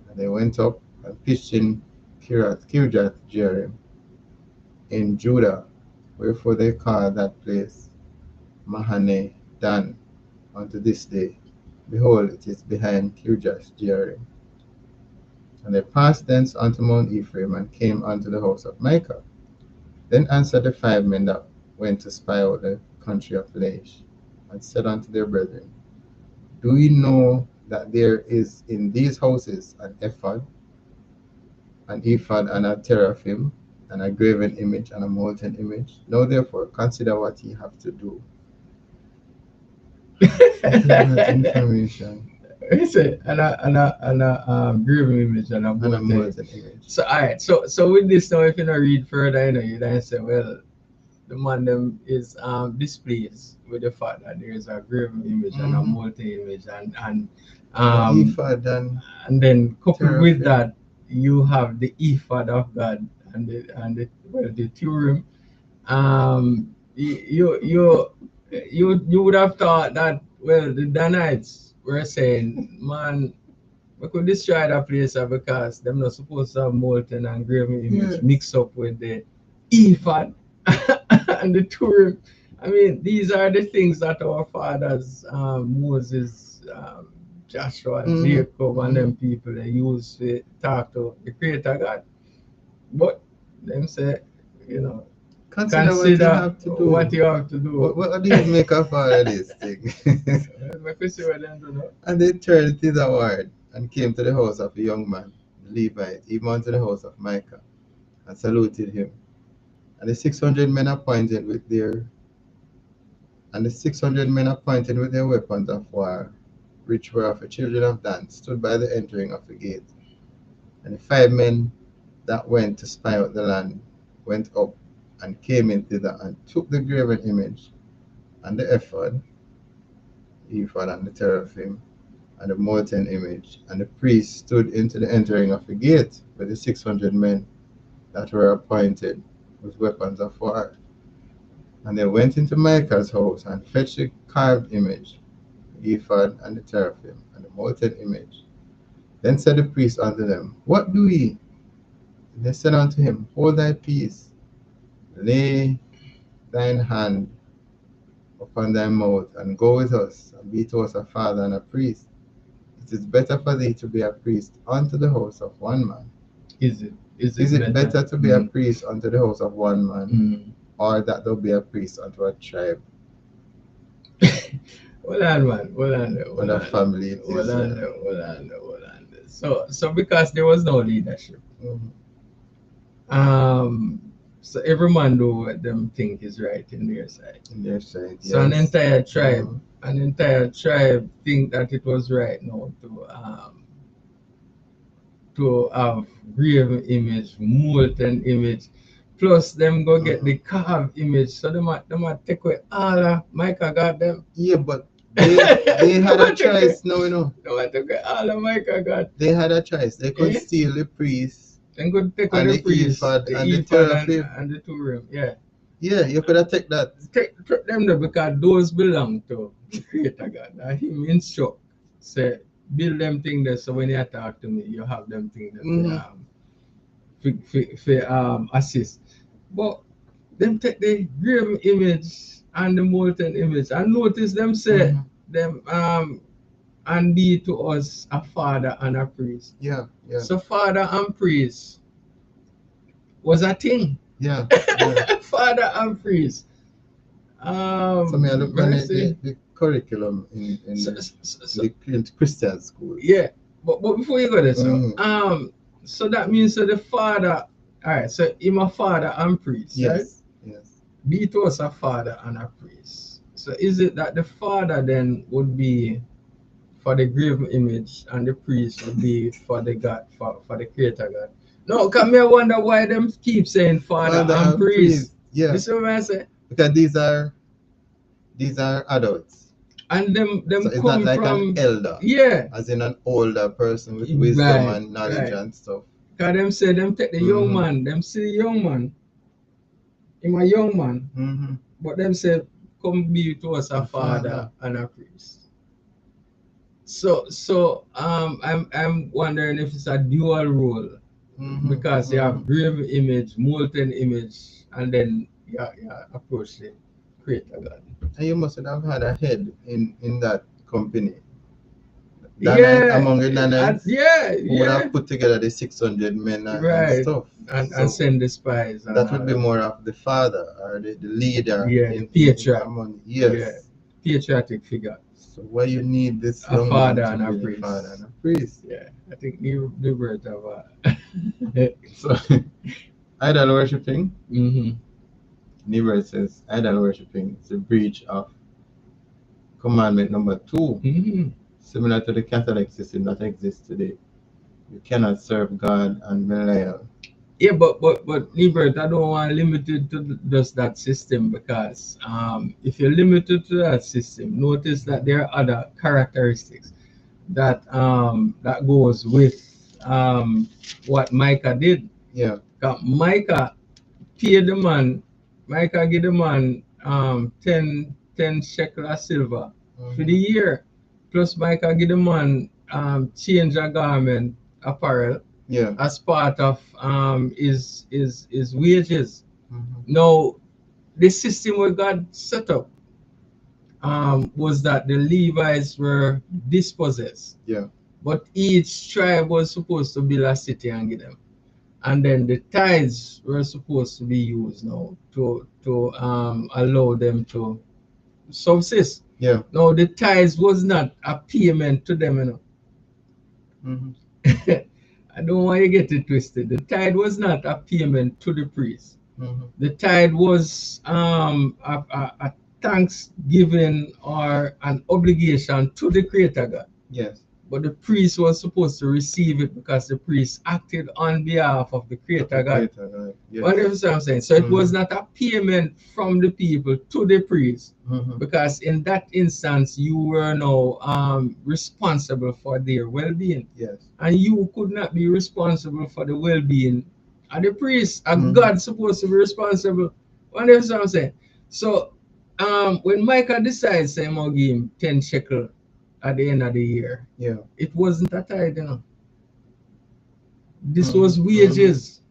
And they went up and pitched in Kirjath Jearim in Judah, wherefore they call that place Mahane Dan unto this day. Behold, it is behind Kirjath Jearim. And they passed thence unto Mount Ephraim, and came unto the house of Micah. Then answered the 5 men that went to spy out the country of Laish, and said unto their brethren, Do ye know that there is in these houses an ephod, and a teraphim, and a graven image, and a molten image? Now therefore consider what ye have to do. Information. And a graven image and a molten image. So all right, so with this now, if you not read further, you then say, well, the man them is displeased with the fact that there is a graven image and a molten image and then coupled with that, you have the ephod of God and the Turim. You would have thought that, well, the Danites were saying, man, we could destroy that place because they're not supposed to have molten and graven image mixed up with the ephod and the Turim. I mean, these are the things that our fathers, Moses, Joshua, Jacob, and them people, they used to talk to the Creator God. But them say, consider what you have to do. What do you make of all of this thing? And they turned thitherward and came to the house of a young man, the Levite, even unto the house of Micah, and saluted him. And the 600 men appointed with their weapons of war, which were of the children of Dan, stood by the entering of the gate. And the 5 men that went to spy out the land went up and came in thither, and took the graven image, and the ephod and the teraphim, and the molten image. And the priest stood into the entering of the gate with the 600 men that were appointed with weapons of war. And they went into Micah's house and fetched the carved image, the ephod and the teraphim, and the molten image. Then said the priest unto them, What do ye? And they said unto him, Hold thy peace, lay thine hand upon thy mouth, and go with us, and be to us a father and a priest. It is better for thee to be a priest unto the house of one man. Is it better to be a priest unto the house of one man, or that thou be a priest unto a tribe? Hold on, man. Hold on. Hold on. Family it is. Hold on. So because there was no leadership. So every man do what them think is right in their side. So yes. An entire tribe think that it was right now to have grave image, molten image, plus them go get the carved image. So they might take away all of Micah got them. Yeah, but they had a choice now, you know. They might take away all of Micah got. They had a choice. They could steal the priest. Then could take away the priest, the teraphim and the Turim. Yeah. Yeah, you could have taken that. Take them there because those belong to the Creator God. And Him instruct, say, build them thing there. So when you talk to me, you have them thing there for assist. But them take the grave image and the molten image, and notice them say them and be to us a father and a priest. Yeah. So father and priest was a thing. Yeah. Father and priest. So me I look at the curriculum in the Christian school. Yeah, but before you go there, so that means that the father, all right, so him a father and priest, yes, right? Yes. Be to us a father and a priest. So is it that the father then would be for the grave image and the priest would be for the God, for the Creator God? No, come here, wonder why them keep saying father and priest. Yeah. This is what I say. Because these are adults. And them so it's come not like from an elder. Yeah. As in an older person with wisdom and knowledge and stuff. Because them say them take the young man, them see the young man. Him a young man. But them say come be to us a father and a priest. So I'm wondering if it's a dual role. Because you have grave image, molten image, and then you approach the Creator God. And you must have had a head in that company. Among the Danites, who would have put together the 600 men and stuff. And send the spies. That would be more of the father or the leader. The patriarch. Yes. Patriotic figure. So why you need this a father and a priest? Yeah, I think the word of So idol worshipping. Neighbor says idol worshipping is a breach of commandment number 2. Similar to the Catholic system that exists today. You cannot serve God and Belial. Yeah, but Libert, I don't want to limit it to just that system, because if you're limited to that system, notice that there are other characteristics that that goes with what Micah did. Yeah. Micah paid the man. Micah gave the man 10 shekel of silver for the year. Plus Micah give the man change a garment, apparel, as part of his wages. Now, the system where God set up was that the Levites were dispossessed. Yeah. But each tribe was supposed to build a city and give them. And then the tithes were supposed to be used now to allow them to subsist. Yeah. No, the tithes was not a payment to them, you know. I don't want you to get it twisted. The tithe was not a payment to the priest. The tithe was a thanksgiving or an obligation to the Creator God. Yes. but the priest was supposed to receive it because the priest acted on behalf of the Creator God. Yes. What I'm saying? So it was not a payment from the people to the priest, because in that instance you were now responsible for their well-being. Yes. And you could not be responsible for the well-being of the priest. And God's supposed to be responsible. What I'm saying? So when Micah decides to give him 10 shekel at the end of the year, it wasn't a tithe, you know. This was wages.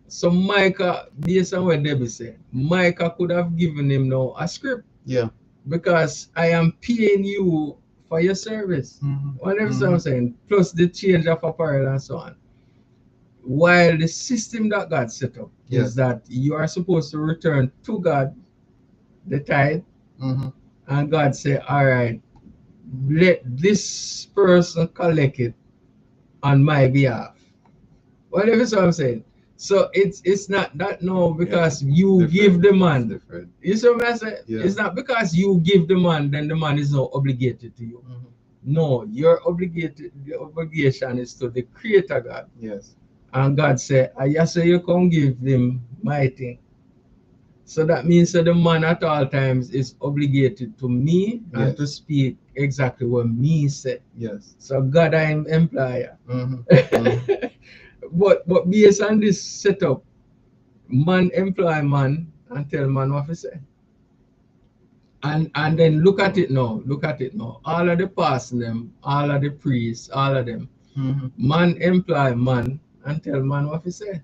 So Micah, based on what Debbie said, Micah could have given him now a script. Yeah. Because I am paying you for your service. Whatever I'm saying, plus the change of apparel and so on. While the system that God set up is that you are supposed to return to God the tithe, and God say, all right, let this person collect it on my behalf. Whatever I'm saying. So it's not that no, because you give the man. You see what I'm saying? It's not because you give the man, then the man is not obligated to you. No, you're obligated. The obligation is to the Creator God. Yes. And God said, I say you come give them my thing. So that means that the man at all times is obligated to me and to speak exactly what me say. Yes. So God, I'm employer. But based on this setup, man employ man and tell man what to say. And then look at it now. Look at it now. All of the pastors, them, all of the priests, all of them. Man employ man and tell man what to say.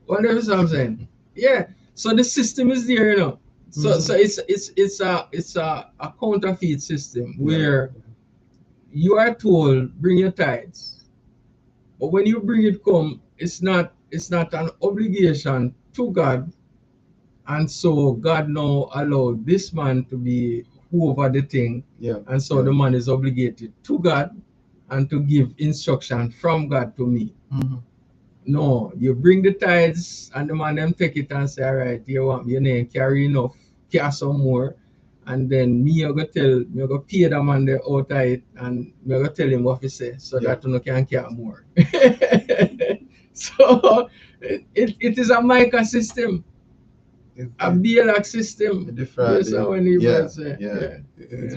Whatever I'm saying. Yeah. So the system is there, you know. So it's a counterfeit system where you are told bring your tithes. But when you bring it come, it's not an obligation to God. And so God now allowed this man to be over the thing. And so the man is obligated to God and to give instruction from God to me. No, you bring the tithes and the man them take it and say, all right, you want your name carry enough, care some more. And then me I go pay the man the out of it, and I go tell him what to say so that you can care more. So it is a Micah system. A BLX system. It's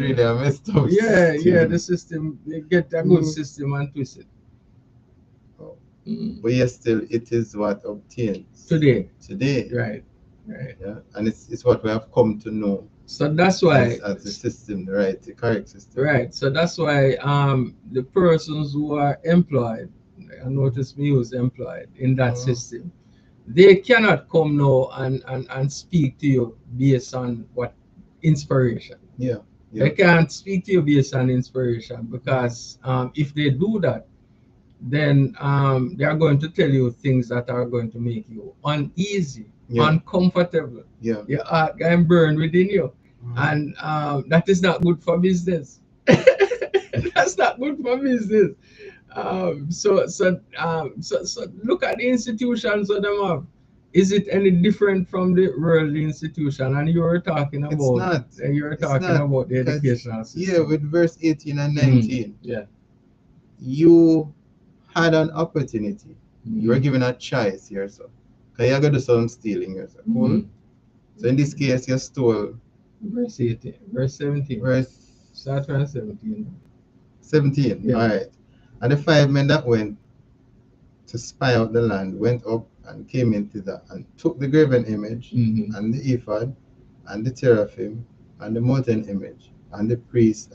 really a messed up system. The system, they get a good system and twist it. But yes, still it is what obtains today. Right. Yeah, and it's what we have come to know. So that's why as the system, right, the correct system. Right. So that's why the persons who are employed, I notice me who's employed in that system, they cannot come now and speak to you based on what inspiration. They can't speak to you based on inspiration, because if they do that, then they are going to tell you things that are going to make you uneasy, uncomfortable. Your heart can burn within you. And that is not good for business. That's not good for business. So look at the institutions that them have. Is it any different from the worldly institution? And you were talking about. It's not. You were talking about the educational system. Yeah, with verse 18 and 19. You had an opportunity. You were given a choice here, so. Because you got to do some stealing here, so. Cool. So in this case, you stole. Verse 18, verse 17. Start from 17. 17, all right. And the 5 men that went to spy out the land went up and came into that and took the graven image and the ephod and the teraphim and the molten image and the priest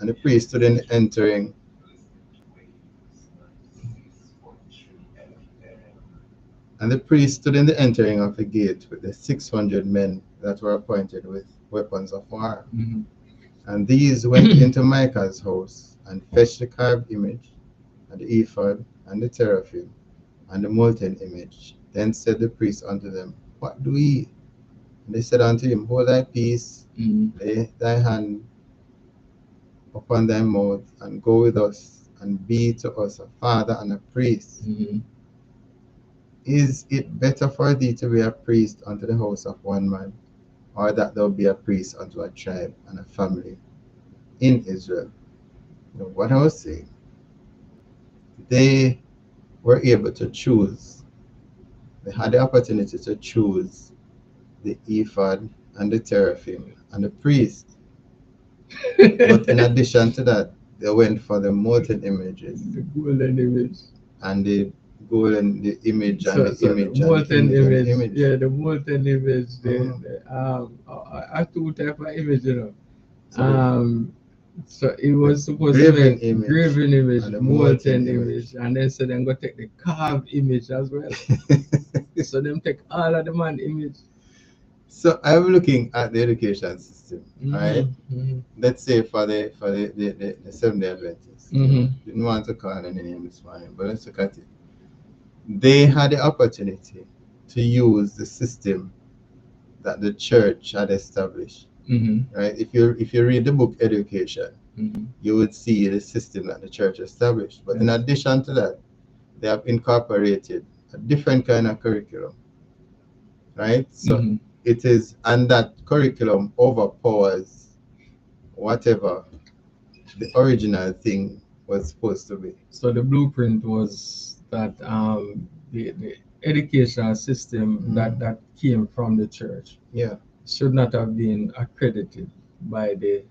stood in the entering. And the priest stood in the entering of the gate with the 600 men that were appointed with weapons of war. And these went into Micah's house and fetched the carved image and the ephod and the teraphim and the molten image. Then said the priest unto them, what do ye? And they said unto him, hold thy peace, lay thy hand upon thy mouth, and go with us, and be to us a father and a priest. Is it better for thee to be a priest unto the house of one man, or that thou be a priest unto a tribe and a family in Israel? What I was saying, they were able to choose. They had the opportunity to choose the ephod and the teraphim and the priest. But in addition to that, they went for the molten images. The golden image. And the golden, the image and the So image the and the molten image and the image. image. Yeah, the molten image. Mhm. I two type of image, you know. So So it was supposed to graven make image graven image, and the molten molten image, and then so then go take the carved image as well. So them take all of the man image. So I'm looking at the education system, right? Mm-hmm. Let's say for the Seventh Day Adventists. Mm-hmm. Didn't want to call any name this morning, but let's look at it. They had the opportunity to use the system that the church had established. Mm-hmm. Right? If you read the book Education, Mm-hmm. you would see the system that the church established. But in Yes. addition to that, they have incorporated a different kind of curriculum. Right? So Mm-hmm. it is, and that curriculum overpowers whatever the original thing was supposed to be. So the blueprint was that the educational system that came from the church Yeah. should not have been accredited by the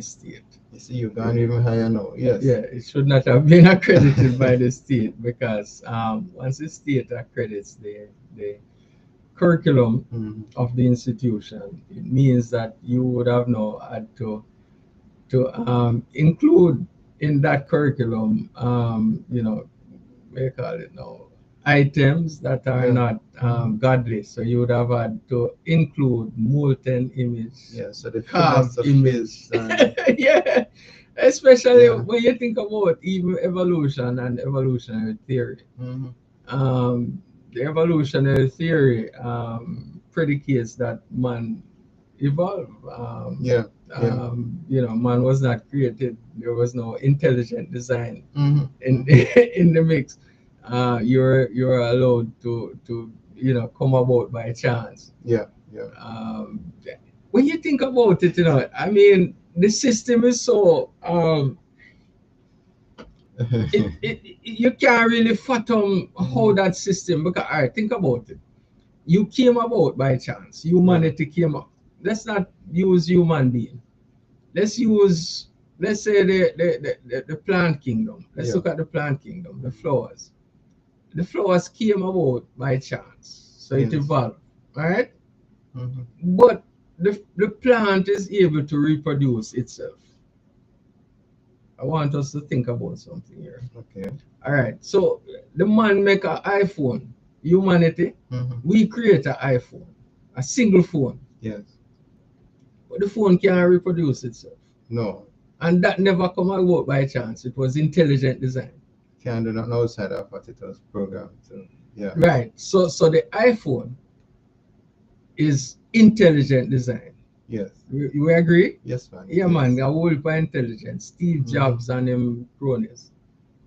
state. You see, you can't even hire now. Yes. Yeah, it should not have been accredited by the state because once the state accredits the curriculum Mhm. of the institution, it means that you would have now had to include in that curriculum, you know, what do you call it now, items that are Yeah. not godly. So you would have had to include molten image, Yeah. So the carved image. philosophies and Yeah, especially Yeah. when you think about even evolution and evolutionary theory. Mhm. The evolutionary theory predicates that man evolve. Yeah. Yeah. You know, man was not created. There was no intelligent design Mhm. in in the mix. You're allowed to you know come about by chance. Yeah. Yeah. When you think about it, you know, I mean, the system is so you can't really fathom how that system, because all right, think about it. You came about by chance. Humanity came up. Let's not use human being. Let's use, let's say the plant kingdom. Let's Yeah. look at the plant kingdom, the flowers. The flowers came about by chance. So it Yes. evolved, right? Mhm. But the plant is able to reproduce itself. I want us to think about something here. Okay. All right. So the man make an iPhone. Humanity, Mhm. we create an iPhone, a single phone. Yes. But the phone can't reproduce itself. No. And that never come about by chance. It was intelligent design. Can't do nothing outside of what it was programmed to. Yeah. Right. So the iPhone is intelligent design. Yes. You agree? Yes, man. Yeah, Yes. man. A whole by intelligence. Steve Jobs and them cronies.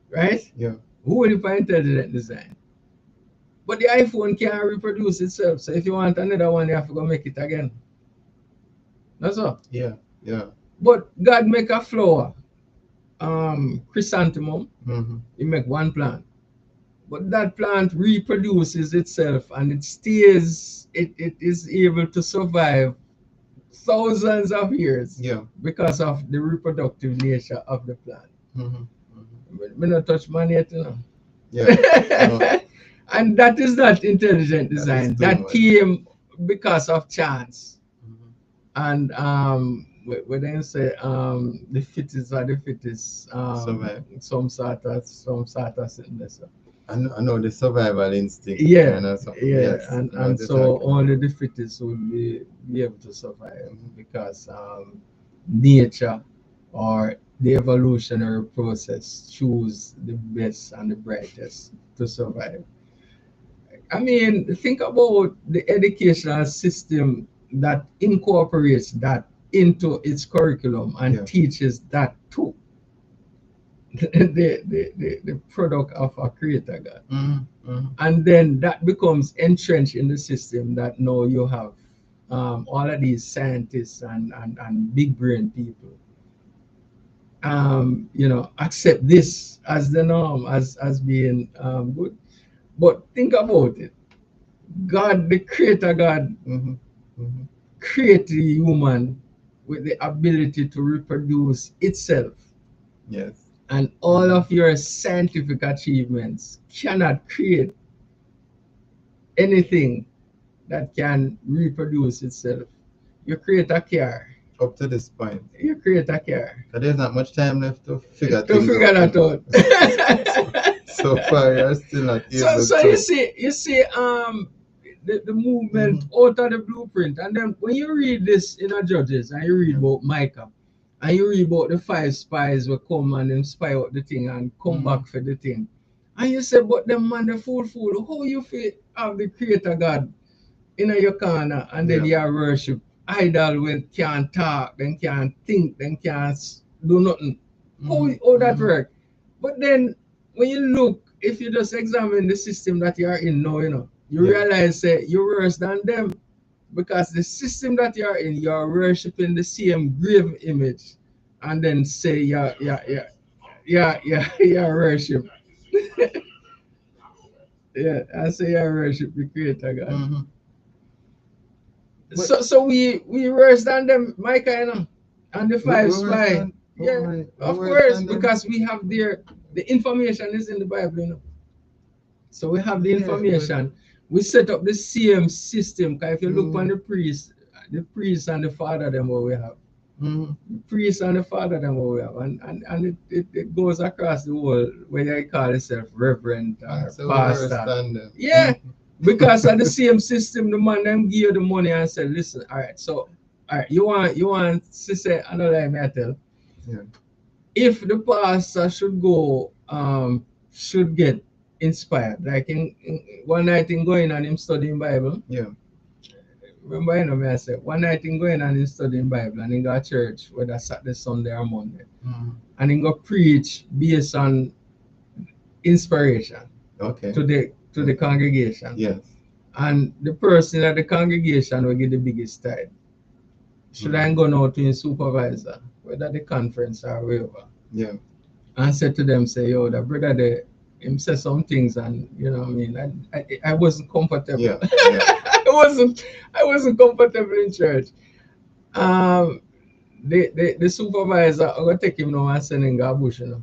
Right? Yeah. Whole by intelligent design. But the iPhone can't reproduce itself. So if you want another one, you have to go make it again. That's all. Yeah. Yeah. But God make a flower, chrysanthemum. Mhm. He make one plant. But that plant reproduces itself and it stays, it is able to survive thousands of years Yeah. because of the reproductive nature of the plant. Mhm. We not touch man yet, you know. Yeah. No, And that is not intelligent that is design. too That much. came because of chance. Mhm. And we then say the fittest are the fittest. Survive. Some sort of sickness. I know the survival instinct. Yeah, Kind of something. yeah, Yes. I know and what you're so talking only about. the fittest will be able to survive because nature or the evolutionary process choose the best and the brightest to survive. I mean, think about the educational system that incorporates that into its curriculum and Yeah. teaches that too. The product of a creator God. Mhm. Mhm. And then that becomes entrenched in the system that now you have all of these scientists and big brain people you know, accept this as the norm, as being good. But think about it. God, the creator God, created human with the ability to reproduce itself. Yes. And all of your scientific achievements cannot create anything that can reproduce itself. You create a car. Up to this point. You create a car. But there's not much time left to figure To things figure out. that out. So far, you're still not able So to. you see, the movement out of the blueprint, and then when you read this in a Judges, and you read about Micah, and you read about the 5 spies will come and them spy out the thing and come back for the thing, and you say, but them man the fool, how you feel have the creator God in your corner, and then you worship idol when can't talk, then can't think, then can't do nothing. How that work? But then when you look, if you just examine the system that you are in now, you know, you realize you're worse than them, because the system that you are in, you're worshiping the same grave image, and then say you worship. Yeah, I say you worship the creator God. So we worse than them, Micah, you know, and the 5 spy. Yeah, of course, because we have the information is in the Bible, you know. So we have the information. We set up the same system. Because if you look on the priest and the father, them what we have. The priest and the father, them what we have, and it goes across the world where they call itself reverend or pastor. Yeah, because of the same system, the man them give you the money and say, listen, all right, so all right, you want to say another lie, I tell. If the pastor should get inspired, like in one night in going and him studying Bible. Yeah. Remember, you know me, I said one night in going and him studying Bible, and he go to church, whether Saturday, Sunday, or Monday, and he go preach based on inspiration. Okay. To the congregation. Yes. And the person at the congregation will get the biggest tithe. Should I go now to his supervisor, whether the conference or wherever? Yeah. And said to them, say, yo, the brother there, him say some things, and you know what I mean, I wasn't comfortable. Yeah. I wasn't comfortable in church. The supervisor, I'm gonna take him now and send him to bush, you know.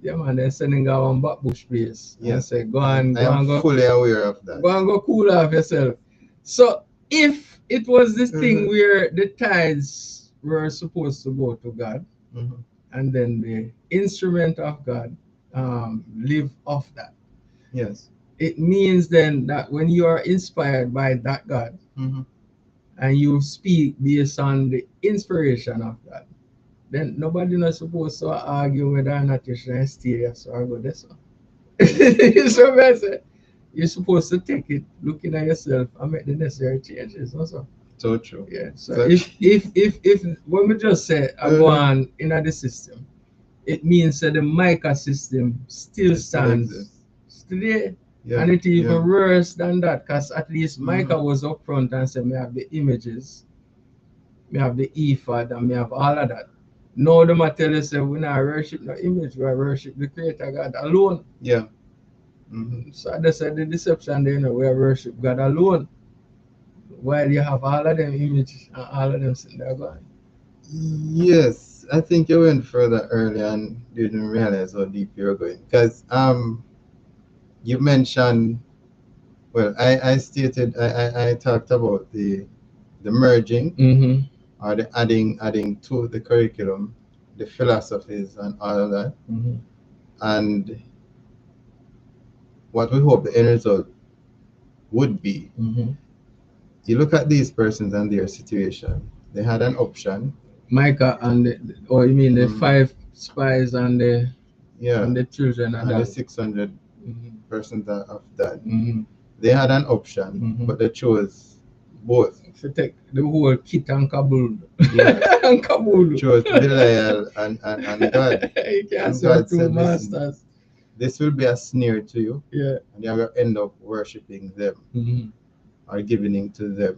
Yeah, man, they're sending out on back bush place. Yeah. And say, go and go. Fully aware of that. Go and go cool off yourself. So if it was this thing where the tithes were supposed to go to God, and then the instrument of God live off that. Yes. It means then that when you are inspired by that God, and you speak based on the inspiration of God, then nobody not supposed to argue whether or not you should stay here, so I go this one. So I say, you're supposed to take it, looking at yourself, and make the necessary changes also. So true. Yeah. So if when we just say I go on in the system, it means that the Micah system still stands today. Yeah. And it's even worse than that, because at least Micah was up front and said, "Me have the images, me have the ephod, and me have all of that." No, the material say we not worship no image, we worship the creator God alone. Yeah. So that's the deception there, you know, we worship God alone. While you have all of them images and all of them sitting there going. Yes, I think you went further earlier and didn't realize how deep you were going. Because you mentioned, well, I stated, I talked about the merging, or the adding to the curriculum, the philosophies and all of that. And what we hope the end result would be. You look at these persons and their situation. They had an option. Micah and or you mean the 5 spies and the and the children and the 600 persons of that. They had an option, but they chose both. To take the whole kit and caboodle. Yeah. And caboodle. Chose Belial and God. You can't serve two masters. This will be a snare to you. Yeah. And you will end up worshipping them. Or giving to them.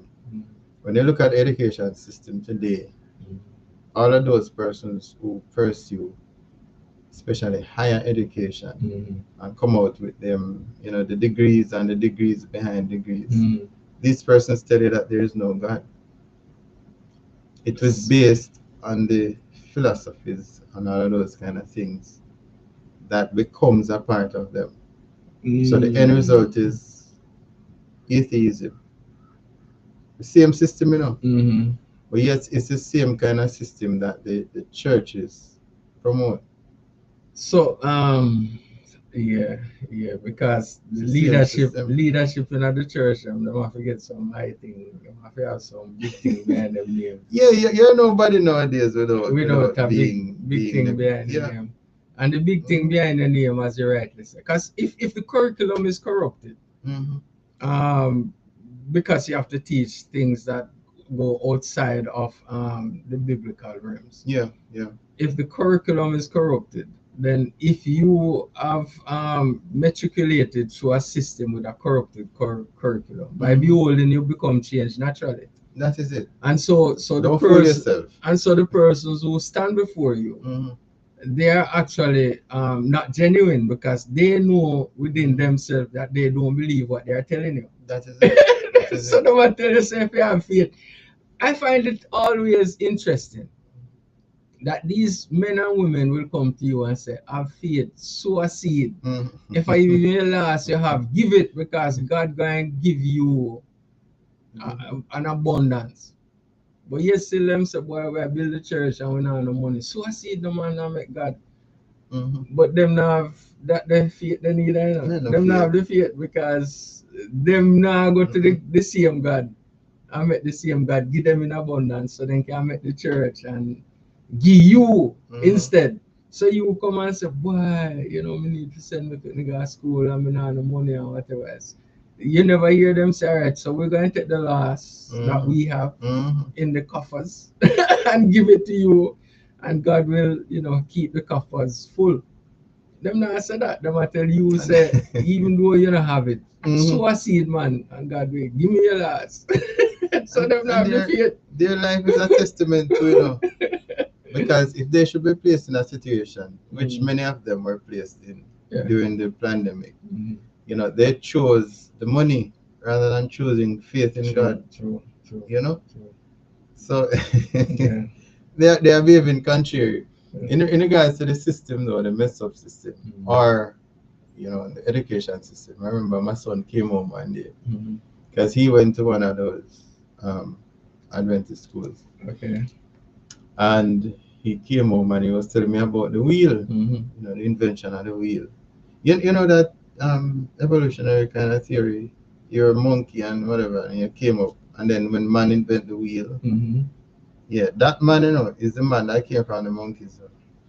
When you look at the education system today, all of those persons who pursue, especially higher education, and come out with them, the degrees and the degrees behind degrees. These persons tell you that there is no God. It was based on the philosophies and all of those kind of things that becomes a part of them. So the end result is atheism. The same system, but yet it's the same kind of system that the churches promote. So yeah, because the leadership in the church, them have to get some high thing, them have to have some big thing behind them name. Yeah, you're nobody nowadays without a being big thing behind the name. And the big thing behind the name, as you rightly say, because if the curriculum is corrupted, because you have to teach things that go outside of the biblical realms. Yeah. If the curriculum is corrupted, then if you have matriculated through a system with a corrupted curriculum, by beholding you become changed naturally. That is it. And so the persons who stand before you, they are actually not genuine, because they know within themselves that they don't believe what they are telling you. That is it. So no one tell you if you have faith. I find it always interesting that these men and women will come to you and say, have faith, sow a seed. If I even your last you have, give it, because God going to give you an abundance. But you still them say, boy, we build the church and we don't have no money. Sow a seed, no man, not make God. But them not have that the faith they need. Them not have the faith, because them not go to the same God. I met the same God, give them in abundance, so then can make the church and give you instead. So you come and say, boy, we need to send me to the school and we don't have no money and whatever else. You never hear them say, all right, so we're going to take the last that we have in the coffers and give it to you, and God will, keep the coffers full. Them not say that. Them I tell you, say, even though you don't have it, sow a seed, man, and God will give me your last. So them not have the faith. Their life is a testament to, because if they should be placed in a situation, which many of them were placed in during the pandemic, they chose the money rather than choosing faith in God. True. So they are behaving contrary. In regards to the system, though, the messed up system, or the education system. I remember my son came home one day because he went to one of those Adventist schools. Okay. And he came home and he was telling me about the wheel, the invention of the wheel. You know that evolutionary kind of theory. You're a monkey and whatever, and you came up, and then when man invented the wheel, that man, is the man that came from the monkeys.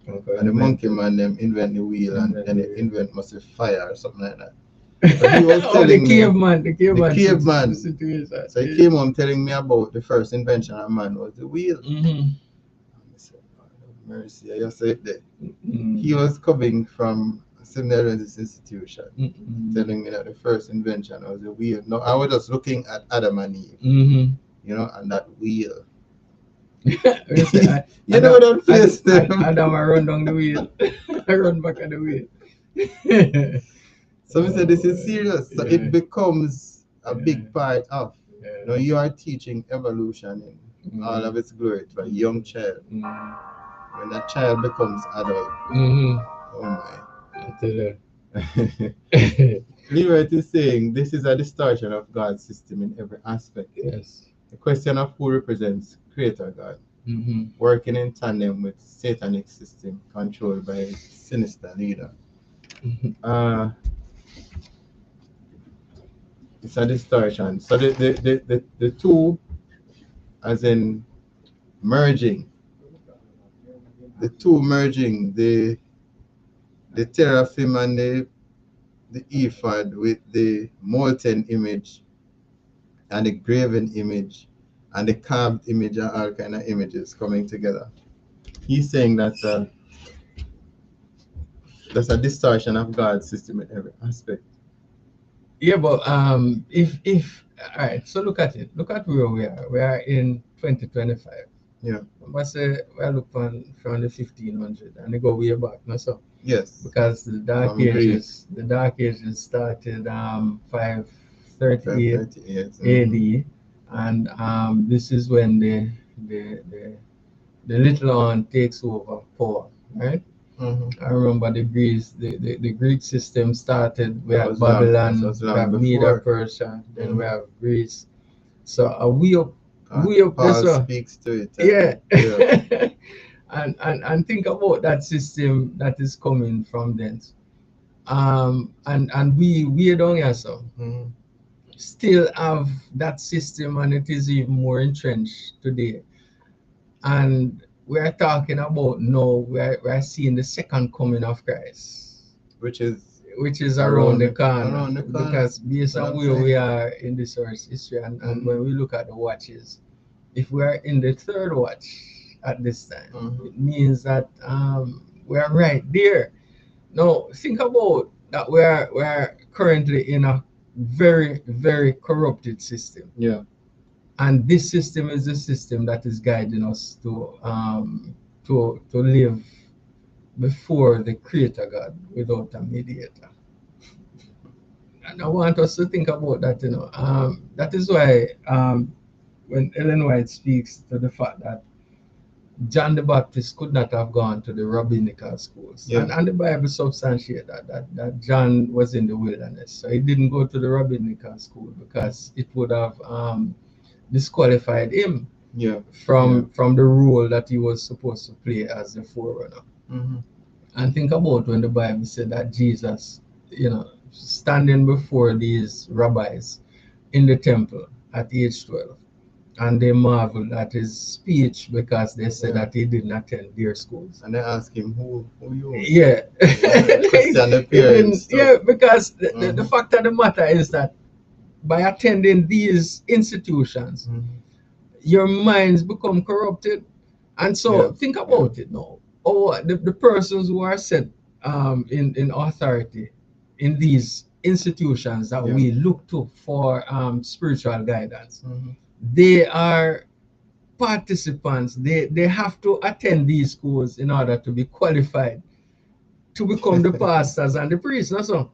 Okay. And the monkey man them invent the wheel, and then they invent must be fire or something like that. But he was telling the caveman situation. So he came home telling me about the first invention of man was the wheel. I said, mercy, I just said that. He was coming from a similar institution, telling me that the first invention was the wheel. No, I was just looking at Adam and Eve, and that wheel. That face there. Adam, I run down the wheel. I run back at the wheel. So we said this is serious. So it becomes a big part of. You are teaching evolution in all of its glory to a young child. When that child becomes adult, oh my. Leroy is saying this is a distortion of God's system in every aspect. Yes. The question of who represents Creator God, working in tandem with satanic system controlled by a sinister leader. It's a distortion. So the two, as in merging, the teraphim and the ephod with the molten image and the graven image and the carved image and all kind of images coming together. He's saying that's a distortion of God's system in every aspect. Yeah, but if all right, so look at it. Look at where we are. We are in 2025. Yeah. But say we look from the 1500 and they go way back, no so. Yes. Because the Dark Ages started 538 538. AD, and this is when the little horn takes over power, right? I remember the Greek system started. We That had was long. That Babylon, was we long have Media before. Persia, then we have Greece. So we up Paul this one. speaks to it. Yeah. Yeah. and think about that system that is coming from thence. And we down here so still have that system, and it is even more entrenched today. And we're talking about now we're seeing the second coming of Christ, Which is around the corner. Around the corner. Because based What on I'm where saying. we are in this earth's history, and when we look at the watches, if we are in the third watch at this time, it means that we're right there. Now think about that we're currently in a very, very corrupted system. Yeah. And this system is the system that is guiding us to live before the Creator God without a mediator. And I want us to think about that. That is why when Ellen White speaks to the fact that John the Baptist could not have gone to the rabbinical schools, and the Bible substantiates that John was in the wilderness, so he didn't go to the rabbinical school because it would have disqualified him from the role that he was supposed to play as the forerunner. And think about when the Bible said that Jesus, standing before these rabbis in the temple at age 12, and they marveled at his speech because they said that he didn't attend their schools. And they asked him, who you? Yeah. Question the parents. Yeah, because the fact of the matter is that by attending these institutions, your minds become corrupted. And so think about it now. The persons who are set in authority in these institutions that we look to for spiritual guidance, they are participants. They have to attend these schools in order to be qualified to become the pastors and the priests. That's all.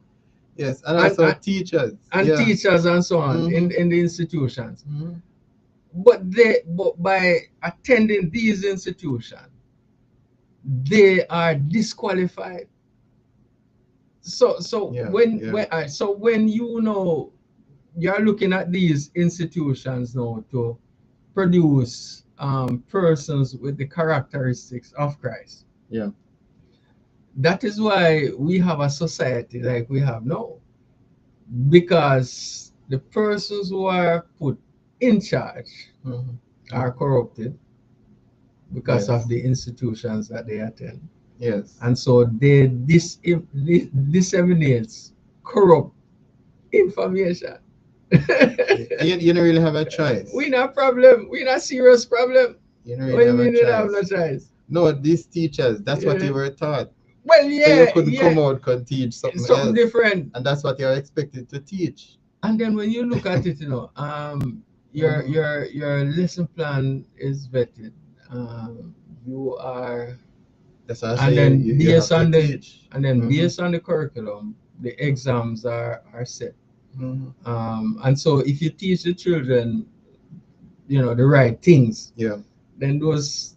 Yes, and also teachers. And teachers and so on in the institutions. But by attending these institutions, they are disqualified. So when you're looking at these institutions now to produce persons with the characteristics of Christ. Yeah. That is why we have a society like we have now. Because the persons who are put in charge are corrupted because of the institutions that they attend. Yes. And so they disseminates corrupt information. You don't really have a choice. We not problem. We not serious problem. You don't really have no choice. No, these teachers, that's what you were taught. Well, yeah. So you couldn't come out and teach something else. Different. And that's what you're expected to teach. And then when you look at it, your lesson plan is vetted. You are, that's what and then based on the curriculum, the exams are set. And so if you teach the children, the right things, then those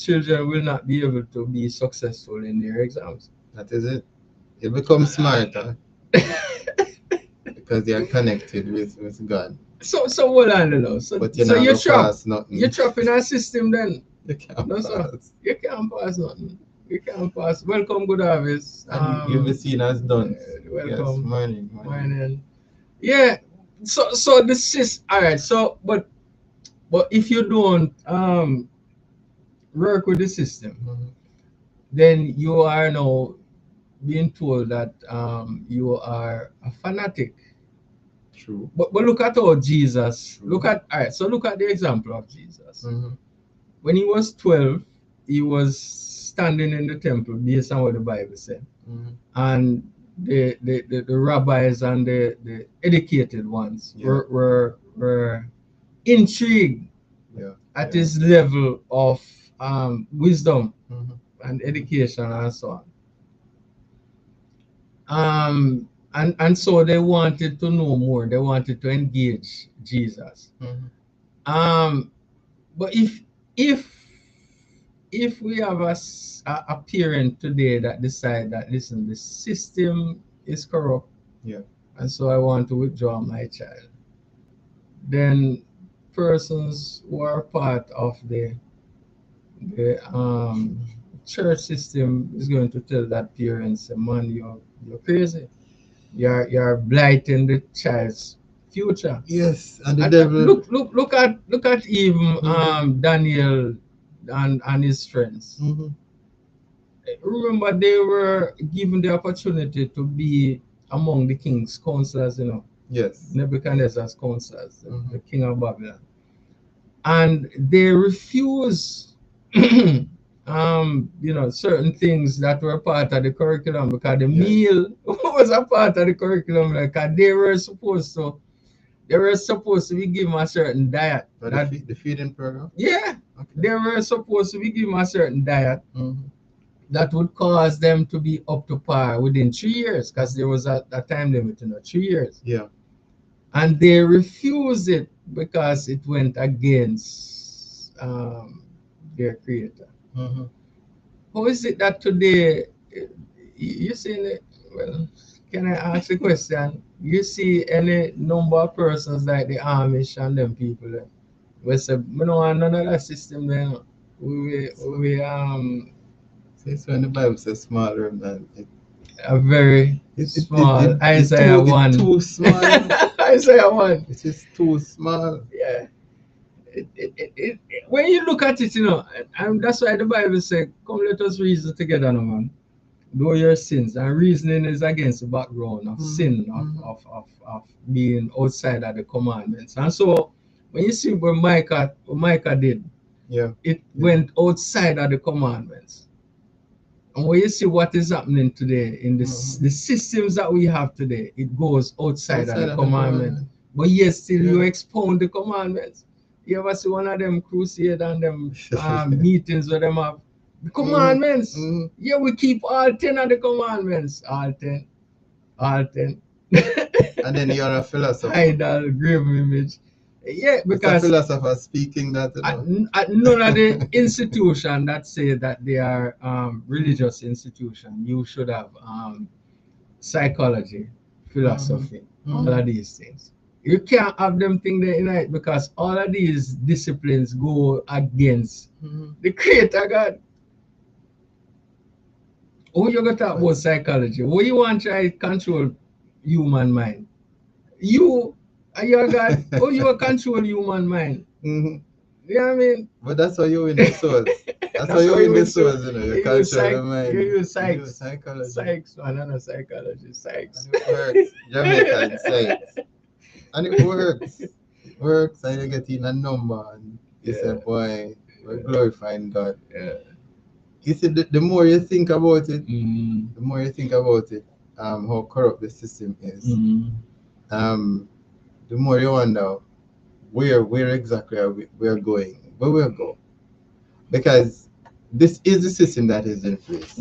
children will not be able to be successful in their exams. That is it. You become smarter because they are connected with God. So hold on, but you're trapped in a system then. You can't pass. You can't pass nothing. You can't pass. Welcome, good harvest. And you'll be seen as done. Welcome. Yes, morning. Yeah. So this is all right. So but if you don't work with the system, then you are now being told that you are a fanatic. True. But look at how Jesus. Look at the example of Jesus. When he was 12, he was standing in the temple based on what the Bible said, and the rabbis and the educated ones were intrigued at his level of wisdom Mhm. and education and so on. And so they wanted to know more. They wanted to engage Jesus. Mhm. But if we have a parent today that decide that, listen, the system is corrupt, Yeah. and so I want to withdraw my child, then persons who are part of the church system is going to tell that parents, man, you're crazy. You're blighting the child's future. Yes, and the And devil. look at even Mhm. Daniel and his friends. Mhm. Remember, they were given the opportunity to be among the king's counselors, Yes. Nebuchadnezzar's counselors, the Mhm. king of Babylon. And they refused certain things that were part of the curriculum, because the Yes. meal was a part of the curriculum, because they were supposed to be given a certain diet. But That, the feeding program. yeah, Okay. they were supposed to be given a certain diet Mhm. that would cause them to be up to par within 3 years, because there was a time limit, 3 years. Yeah. And they refused it because it went against their creator. Mhm. How is it that today you see well, can I ask a question? You see any number of persons like the Amish and them people there? We say we don't want none of that system there. We See, so when the Bible says small remnant, a very small Isaiah it's 1. too small. Isaiah 1. It is too small. Yeah. When you look at it, and that's why the Bible says, come, let us reason together, no man. Know your sins. And reasoning is against the background of sin, of being outside of the commandments. And so when you see what Micah did, Yeah. it went outside of the commandments. And when you see what is happening today in the systems that we have today, it goes outside of the commandments. But yet still you expound the commandments. You ever see one of them crusade and them meetings where them have the commandments? Yeah, we keep all 10 of the commandments. All 10. All 10. And then you're a philosopher. Idol, graven image. Yeah, It's a because philosopher speaking that. at none of the institution that say that they are religious institution, you should have psychology, philosophy, all of these things. You can't have them thing there in it, because all of these disciplines go against the creator God. Who you gonna talk about psychology? What you want to try control human mind? You are your God. How you control human mind? You know what I mean? But that's how you win the souls. That's how you win the souls, You control the mind. You use psych. Psychology. Psych, man, not psychology. Psych. And it works. Jamaican psych. And it works. It works, and you get in a number, and you say, boy, we're glorifying God. Yeah. You see, the more you think about it, the more you think about it, how corrupt the system is, the more you wonder where exactly we're going, where we'll go. Because this is the system that is in place.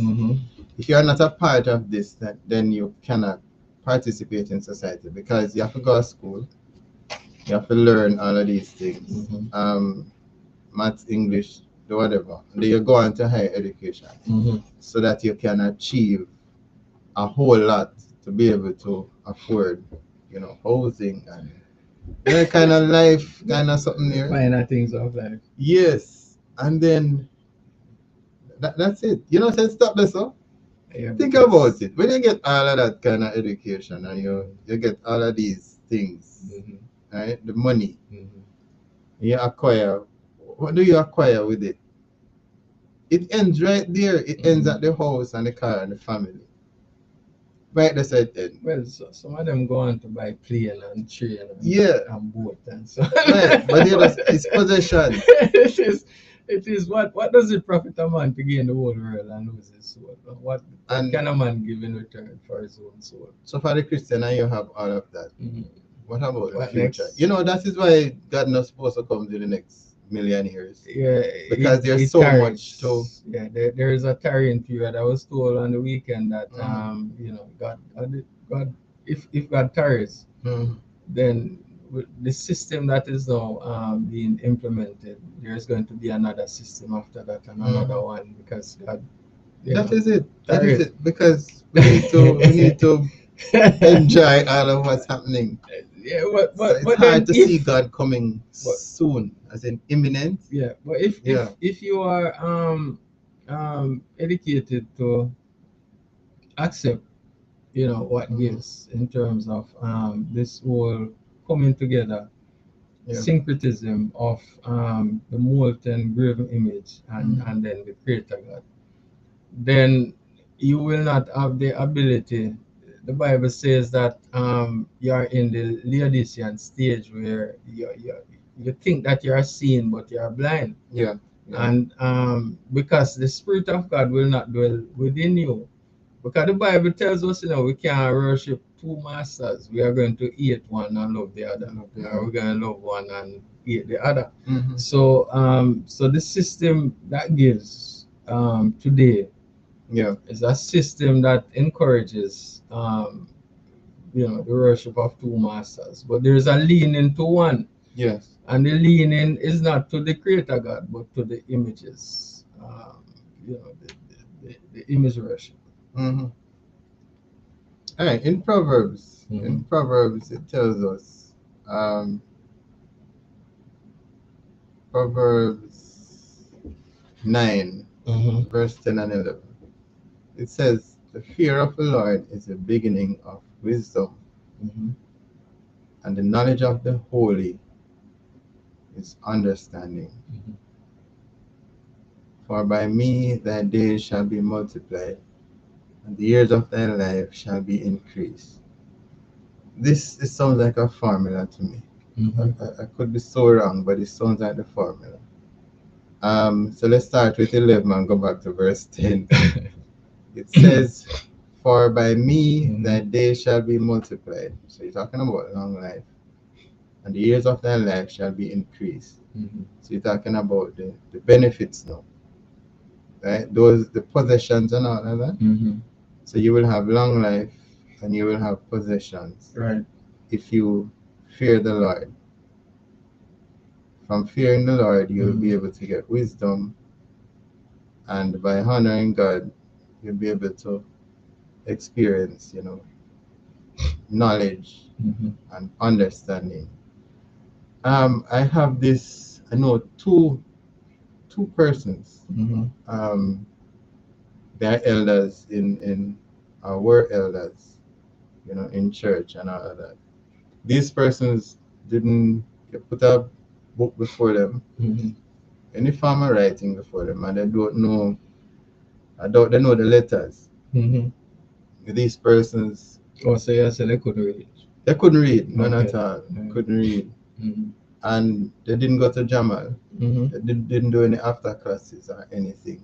If you are not a part of this, then you cannot participate in society, because you have to go to school, you have to learn all of these things, maths, English, whatever. And then you go on to higher education, so that you can achieve a whole lot to be able to afford, housing and kind of life, kind of something there. Finer things of life. Yes, and then that's it. So stop this, huh? Yeah, Think about it. When you get all of that kind of education, and you get all of these things, right? The money you acquire. What do you acquire with it? It ends right there. It ends at the house and the car and the family. Right, that's it. Well, so some of them go on to buy plane and train and boat and so. Right, but it's possession. It is what does it profit a man to gain the whole world and lose his soul? What can a man give in return for his own soul? So for the Christian, and you have all of that. What about the future? Next? That is why God not supposed to come to the next millionaires. Yeah, Because there's it so tarried. much So to. yeah, there is a tarrying period. I was told on the weekend that you know, God, if God tarries, then the system that is now being implemented, there's going to be another system after that and another one, because God, you That know, is it. That is tarried. it. Because we need to enjoy all of what's happening. Yeah, So it's but hard then to see if God coming but soon, as in imminent. yeah, but if Yeah. if you are educated to accept, you know, what gives in terms of this whole coming together, Yeah. syncretism of the molten graven image and then the creator God, then you will not have the ability. The Bible says that you are in the Laodicean stage where you think that you are seeing but you are blind. Yeah. Yeah. And because the Spirit of God will not dwell within you. Because the Bible tells us, you know, we can't worship two masters. We are going to hate one and love the other. Or we're going to love one and hate the other. So, so the system that gives today, Yeah. is a system that encourages, you know, the worship of two masters. But there's a leaning to one. Yes. And the leaning is not to the creator God, but to the images, you know, the image worship. All right. In Proverbs, it tells us, Proverbs 9, verse 10 and 11. It says, "The fear of the Lord is the beginning of wisdom, and the knowledge of the holy is understanding. For by me thy days shall be multiplied, and the years of thy life shall be increased." This sounds like a formula to me. I could be so wrong, but it sounds like the formula. So let's start with 11 and go back to verse 10. It says, "For by me thy days shall be multiplied." So you're talking about long life. "And the years of thy life shall be increased." So you're talking about the benefits now. Right? Those, the possessions and all of that. So you will have long life and you will have possessions. Right. If you fear the Lord. From fearing the Lord, you will be able to get wisdom, and by honoring God, you'll be able to experience, you know, knowledge and understanding. I have this. I know two persons. They are elders in were elders, you know, in church and all of that. These persons didn't put a book before them, any form of writing before them, and they don't know. I doubt they know the letters. These persons. Oh, so you said they couldn't read. They couldn't read, none Okay. at all. Couldn't read. And they didn't go to Jamal. They didn't do any after classes or anything.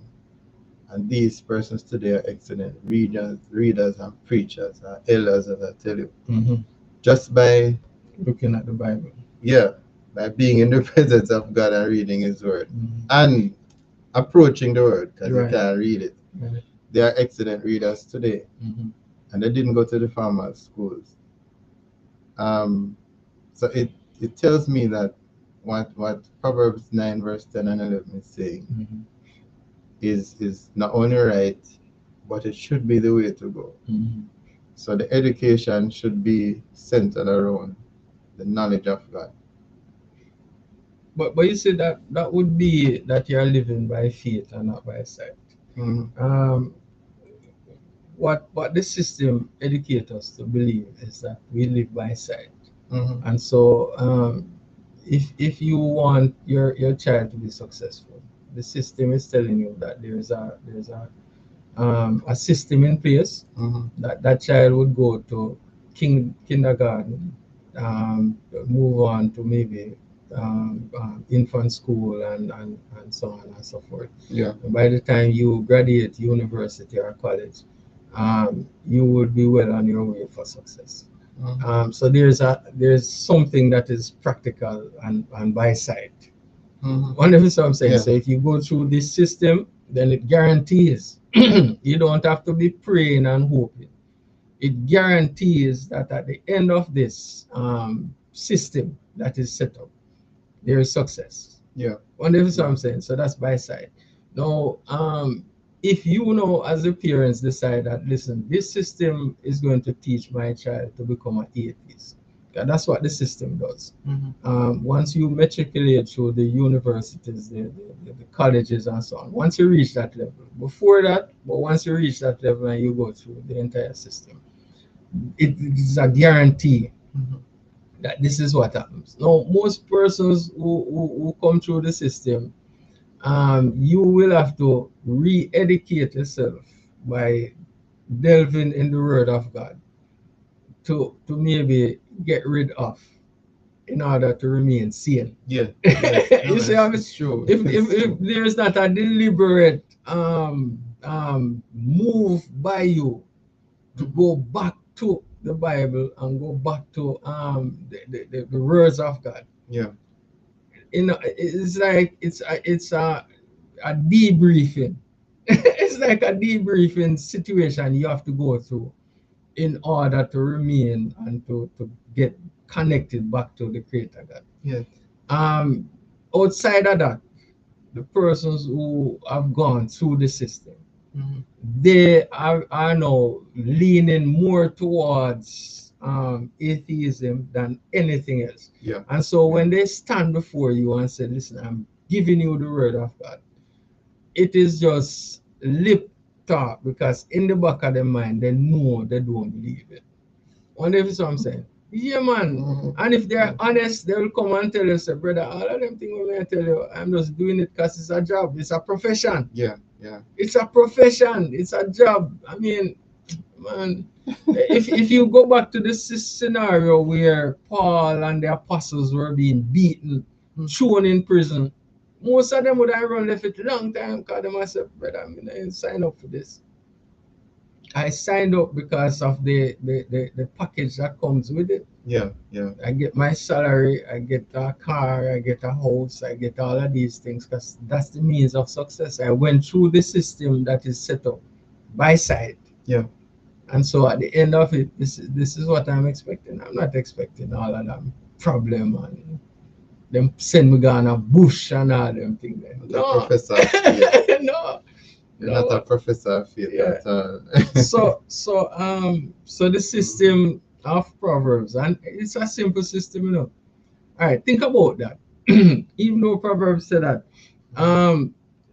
And these persons today are excellent readers and preachers, elders, as I tell you. Just by looking at the Bible. Yeah, by being in the presence of God and reading His Word. And approaching the Word, because you can't read it. They are excellent readers today. And they didn't go to the formal schools. So it tells me that what Proverbs 9 verse 10 and 11 is saying is not only right, but it should be the way to go. So the education should be centered around the knowledge of God. But you see that would be that you are living by faith and not by sight. What the system educates us to believe is that we live by sight. And so if you want your child to be successful, the system is telling you that there's a system in place that child would go to kindergarten, move on to maybe infant school and so on and so forth. And by the time you graduate university or college, you would be well on your way for success. So there's something that is practical and by sight. Understand what I'm saying? Yeah. So if you go through this system, then it guarantees you don't have to be praying and hoping. It guarantees that at the end of this system that is set up, there is success. Yeah. Understand what I'm saying? So that's by side. Now, if you know as a parents decide that, listen, this system is going to teach my child to become an atheist. That's what the system does. Once you matriculate through the universities, the colleges and so on, once you reach that level, before that, but once you reach that level and you go through the entire system, it is a guarantee that this is what happens. Now, most persons who come through the system, you will have to re-educate yourself by delving in the Word of God to maybe get rid of in order to remain sane. Yeah. You see how it's true. If there is not a deliberate move by you to go back to the Bible and go back to the words of God. Yeah. It's like it's a debriefing. It's like a debriefing situation you have to go through in order to remain and to get connected back to the Creator God. Yeah. Outside of that, the persons who have gone through the system, they are now leaning more towards atheism than anything else. Yeah. And so when they stand before you and say, listen, I'm giving you the word of God, it is just lip talk, because in the back of their mind, they know they don't believe it. Wonder if it's what I'm saying? Yeah, man. And if they're honest, they will come and tell you, say, brother, all of them things when I tell you, I'm just doing it because it's a job, it's a profession. Yeah. Yeah. It's a profession, it's a job. I mean, man, if you go back to this scenario where Paul and the apostles were being beaten, thrown in prison, most of them would have run left it a long time because they must have, brother, I mean, I didn't sign up for this. I signed up because of the package that comes with it. Yeah. Yeah. I get my salary, I get a car, I get a house, I get all of these things because that's the means of success. I went through the system that is set up by side. Yeah. And so at the end of it, this is what I'm expecting. I'm not expecting all of them problem and them send me down a bush and all them things. No. Professor. Yeah. No. You're not a professor of faith at all. So the system of Proverbs, and it's a simple system, you know. All right, think about that. Even though Proverbs said that,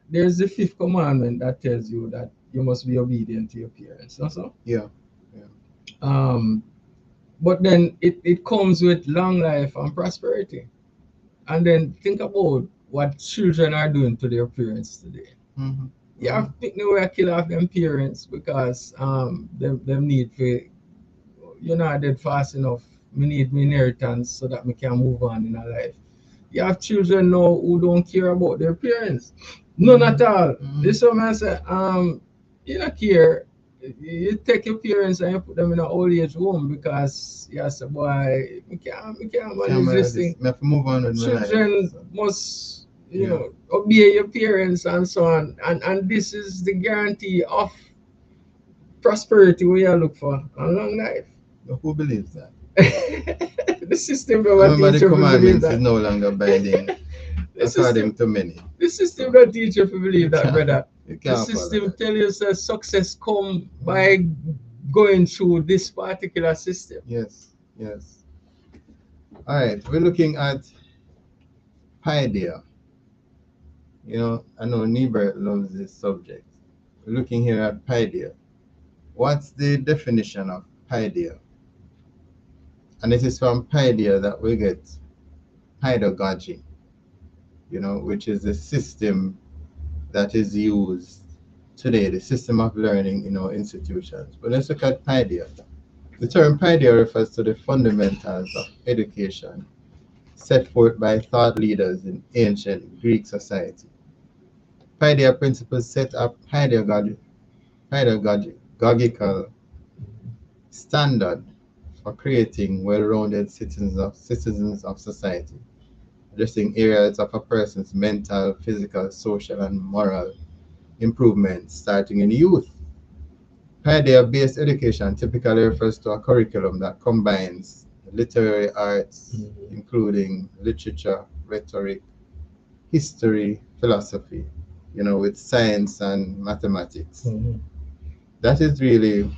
there's the fifth commandment that tells you that you must be obedient to your parents. Also, yeah. But then it comes with long life and prosperity. And then think about what children are doing to their parents today. You have to pick the way I kill off them parents because them need for, you're not dead fast enough. We need my inheritance so that we can move on in our life. You have children now who don't care about their parents. None at all. This is what I say, you don't care. You take your parents and you put them in an old age home because you say, boy, we can't manage this thing. We have to move on with children must, you know, obey your parents and so on. And this is the guarantee of prosperity we are look for, a long life. But who believes that? The system that remember the commandments is no longer binding according to many. The system that teach you to believe that, brother. The system tell you that success come by going through this particular system. Yes. All right, we're looking at paideia. You know, I know Niebuhr loves this subject. We're looking here at paideia. What's the definition of paideia? And it is from paideia that we get pedagogy, you know, which is the system that is used today, the system of learning in our institutions. But let's look at paideia. The term paideia refers to the fundamentals of education set forth by thought leaders in ancient Greek society. Paideia principles set up pedagogical standard for creating well-rounded citizens of society. addressing areas of a person's mental, physical, social, and moral improvement starting in youth. Pioneer-based education typically refers to a curriculum that combines literary arts, including literature, rhetoric, history, philosophy, with science and mathematics. That is really,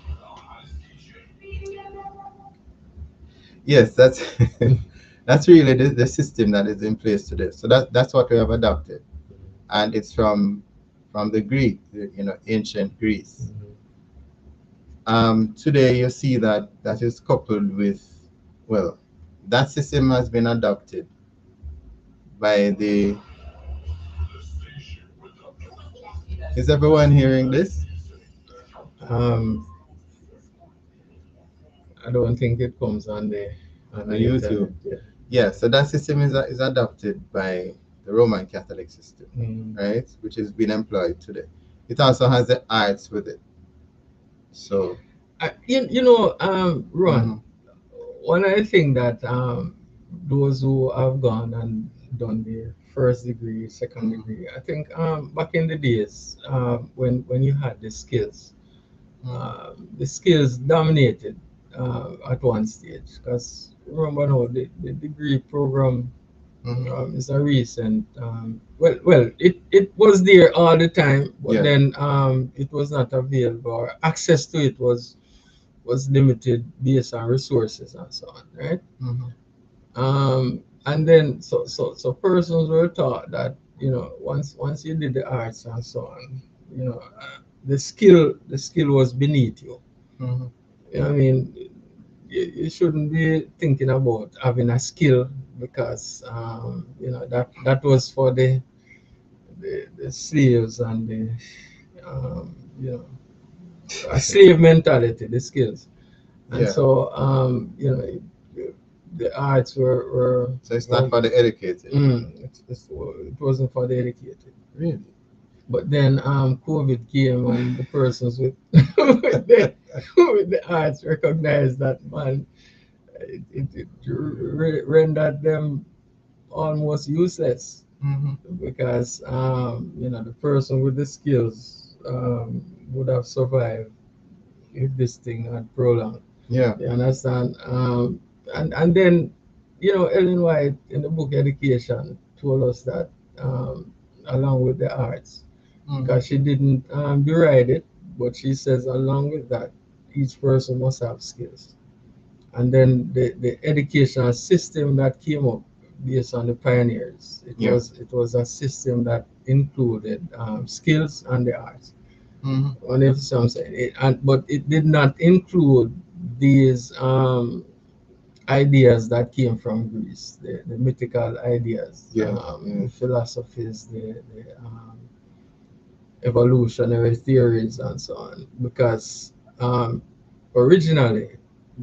yes, that's that's really the system that is in place today. So that's what we have adopted, and it's from the Greek, ancient Greece. Today you see that is coupled with, well, that system has been adopted by the. Is everyone hearing this? Um, I don't think it comes on the YouTube. internet. Yeah, so that system is adopted by the Roman Catholic system, right, which is being employed today. It also has the arts with it. So, Ron, one of the things that those who have gone and done their first degree, second degree, I think back in the days when you had the skills dominated at one stage. Because remember now, the degree program is a recent. It was there all the time, but then it was not available. Or access to it was limited based on resources and so on, right? And then so persons were taught that once you did the arts and so on, the skill was beneath you. You know what I mean? You shouldn't be thinking about having a skill because that was for the slaves and the a slave mentality, the skills. And so the arts were so it's not for the educated. It wasn't for the educated. Really? But then COVID came and the persons with with the arts recognized that, man, it rendered them almost useless because the person with the skills would have survived if this thing had prolonged. Yeah. You understand? And then Ellen White in the book Education told us that along with the arts, because she didn't deride it, but she says along with that, each person must have skills. And then the educational system that came up based on the pioneers, it was a system that included skills and the arts. On if some say but it did not include these ideas that came from Greece, the mythical ideas, the philosophies, the evolutionary theories, and so on. Because originally,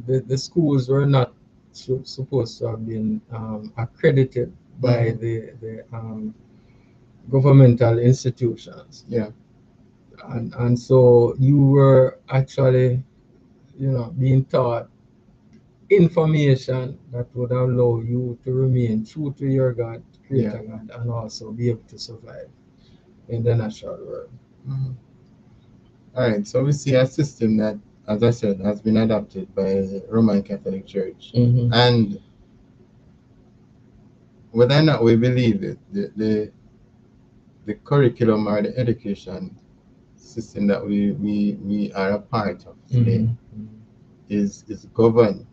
the schools were not supposed to have been accredited by the governmental institutions. Yeah. And so you were actually, being taught information that would allow you to remain true to your God, Creator God, and also be able to survive in the natural world. All right, so we see a system that, as I said, has been adopted by the Roman Catholic Church. And whether or not we believe it, the curriculum or the education system that we are a part of today is governed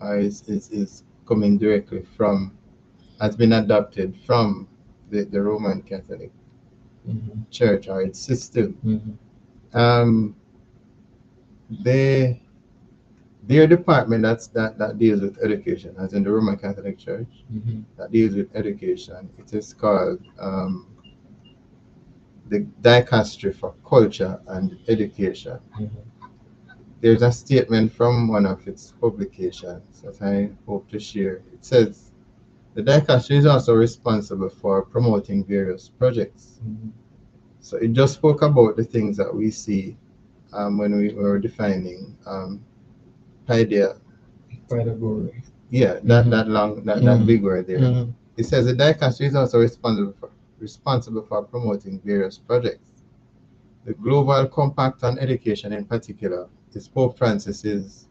or is coming directly from, has been adopted from the Roman Catholic Church or its system. Their department that deals with education, as in the Roman Catholic Church, that deals with education, it is called the Dicastery for Culture and Education. There's a statement from one of its publications that I hope to share. It says, the Dicastery is also responsible for promoting various projects. So it just spoke about the things that we see when we were defining Paideia. Pedagogy. Yeah, that big word there. It says the dicastery is also responsible for promoting various projects. The Global Compact on Education in particular is Pope Francis's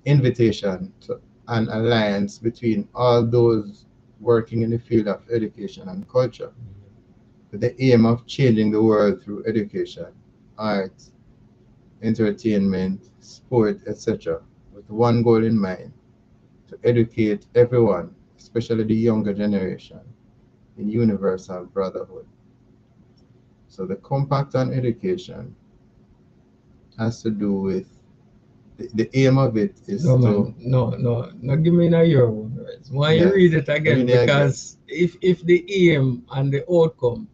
invitation to an alliance between all those working in the field of education and culture, with the aim of changing the world through education, art, entertainment, sport, etc., with one goal in mind: to educate everyone, especially the younger generation, in universal brotherhood. So the Compact on Education has to do with the aim of it is No, to man, no, give me now your own words. Why you yes, read it again? read it again. Because if the aim and the outcome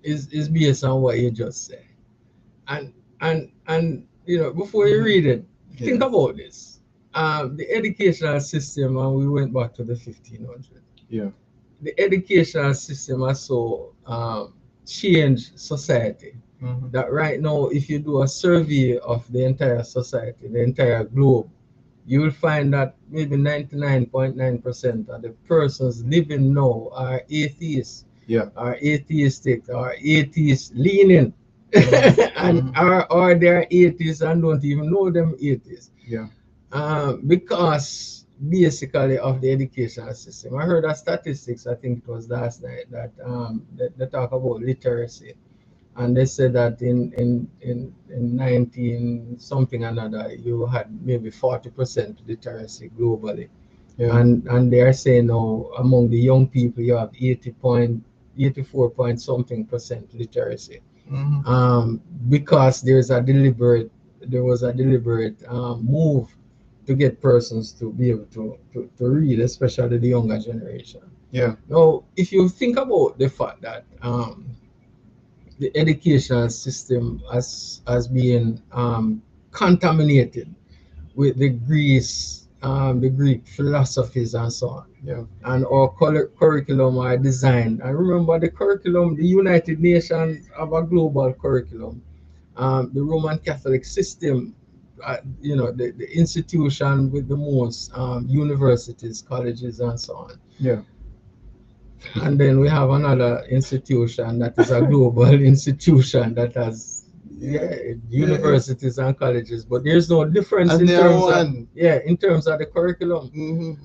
is based on what you just said, and you know, before you read it, think Yes. about this. The educational system, and we went back to the 1500s. Yeah. The educational system has so changed society Mhm. that right now, if you do a survey of the entire society, the entire globe, you will find that maybe 99.9% of the persons living now are atheists, Yeah. are atheistic, are atheist leaning, and Mhm. or they're atheists and don't even know them atheists. Yeah. Because basically of the education system. I heard a statistics, I think it was last night, that they talk about literacy, and they said that in 19 something another, you had maybe 40% literacy globally. Yeah. And they are saying now among the young people you have 84 point something percent literacy. Mhm. Because there was a deliberate move to get persons to be able to read, especially the younger generation. Yeah. Now, if you think about the fact that the education system has been contaminated with the Greek philosophies and so on, Yeah. and our curriculum are designed. I remember the curriculum, the United Nations have a global curriculum. The Roman Catholic system, the institution with the most universities, colleges, and so on. Yeah. And then we have another institution that is a global institution that has, Yeah. universities and colleges, but there's no difference And in they are terms of, one. in terms of the curriculum.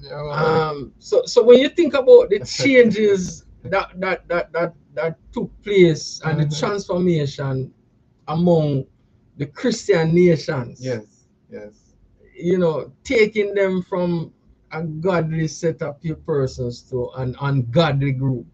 They are one. So when you think about the changes that took place and the Mhm. transformation among the Christian nations, Yes. Yes. taking them from a godly set of few persons to an ungodly group.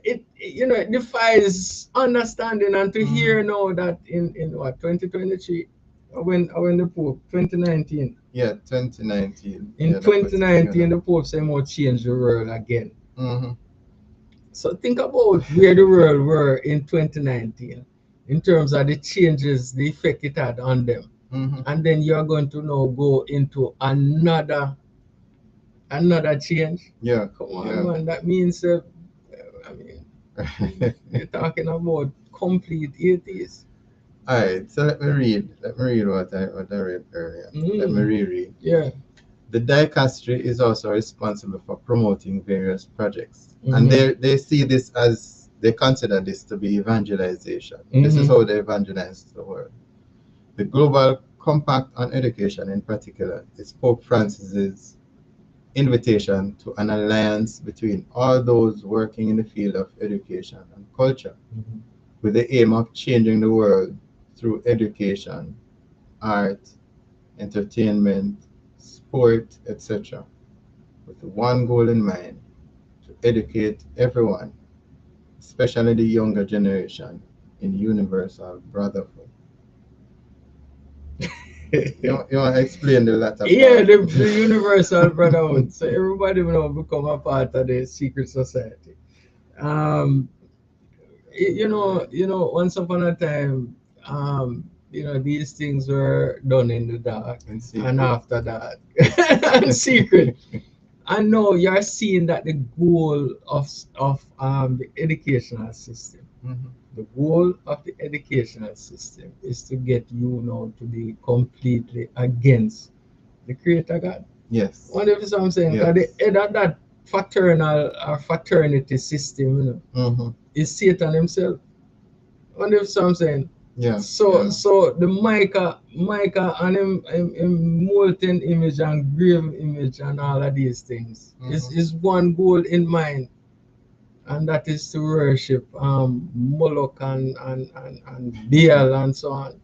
It defies understanding, and to hear now that in what 2023, when the Pope 2019, Yeah. 2019. in Yeah. They put it 2019 together. the Pope said more change the world again. Mm-hmm. So think about where the world were in 2019 in terms of the changes, the effect it had on them. Mm-hmm. And then you're going to now go into another change. Yeah. Come on, Yeah. man. That means, I mean, you're talking about complete atheists. All right. So let me read. Let me read what I read earlier. Let me reread. Yeah. The dicastery is also responsible for promoting various projects, and Mhm. they see this as they consider this to be evangelization. This is how they evangelize the world. The Global Compact on Education, in particular, is Pope Francis's invitation to an alliance between all those working in the field of education and culture, Mhm. with the aim of changing the world through education, art, entertainment, sport, etc., with one goal in mind: to educate everyone, especially the younger generation, in universal brotherhood. You want to explain the latter Yeah, part? the universal brotherhood. So everybody will now become a part of the secret society. Um, once upon a time, these things were done in the dark, In and secret. after that, and secret. And now you're seeing that the goal of the educational system, Mhm. the goal of the educational system is to get you now to be completely against the Creator God. Yes. What if I'm saying? Because Yes. the head of that fraternal or fraternity system, you know, is Satan himself. Understand what I'm saying? Yeah. So the Micah and him molten image and grave image and all of these things is one goal in mind, and that is to worship Moloch and Baal and so on.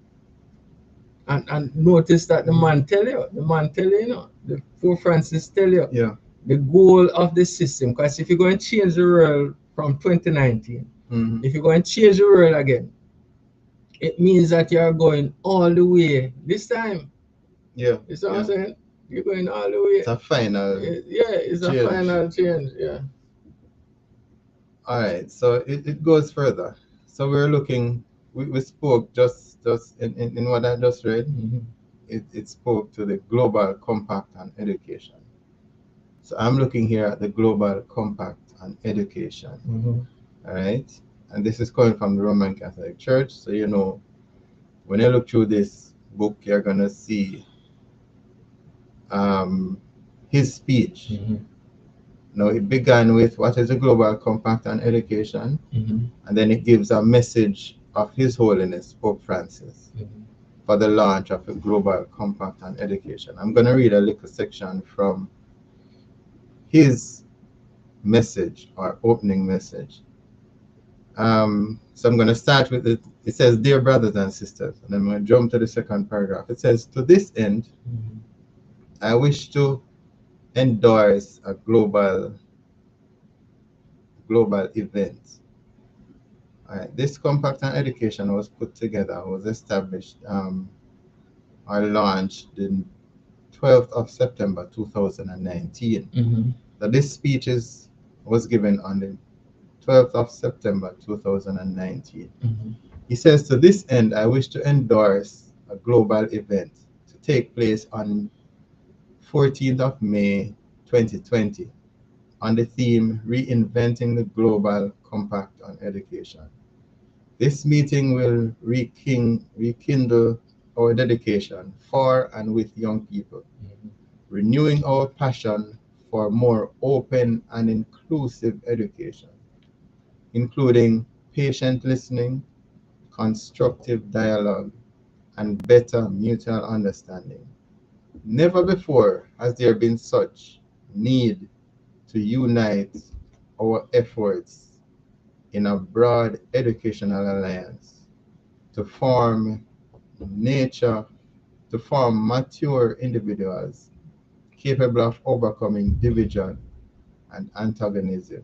And notice that the man tell you, you know, the Pope Francis tell you, Yeah. the goal of the system. Because if you're going to change the world from 2019, if you're going to change the world again, it means that you're going all the way this time. Yeah. You see what I'm saying? You're going all the way. It's a final. It's change. a final change. Yeah. All right. So it goes further. So we're looking. We spoke just in what I just read. It spoke to the global compact on education. So I'm looking here at the global compact on education. All right. And this is coming from the Roman Catholic Church. So, you know, when you look through this book, you're going to see his speech. Now, it began with what is the global compact on education? And then it gives a message of His Holiness, Pope Francis, for the launch of a global compact on education. I'm going to read a little section from his message or opening message. So I'm going to start with it. It says, "Dear brothers and sisters," and I'm going to jump to the second paragraph. It says, "To this end, I wish to endorse a global event." All right. This compact on education was put together, was established or launched in 12th of September 2019. So this speech was given on the 12th of September 2019. He says, "To this end, I wish to endorse a global event to take place on 14th of May 2020 on the theme Reinventing the Global Compact on Education. This meeting will rekindle our dedication for and with young people, renewing our passion for more open and inclusive education, including patient listening, constructive dialogue, and better mutual understanding. Never before has there been such need to unite our efforts in a broad educational alliance to form mature individuals capable of overcoming division and antagonism,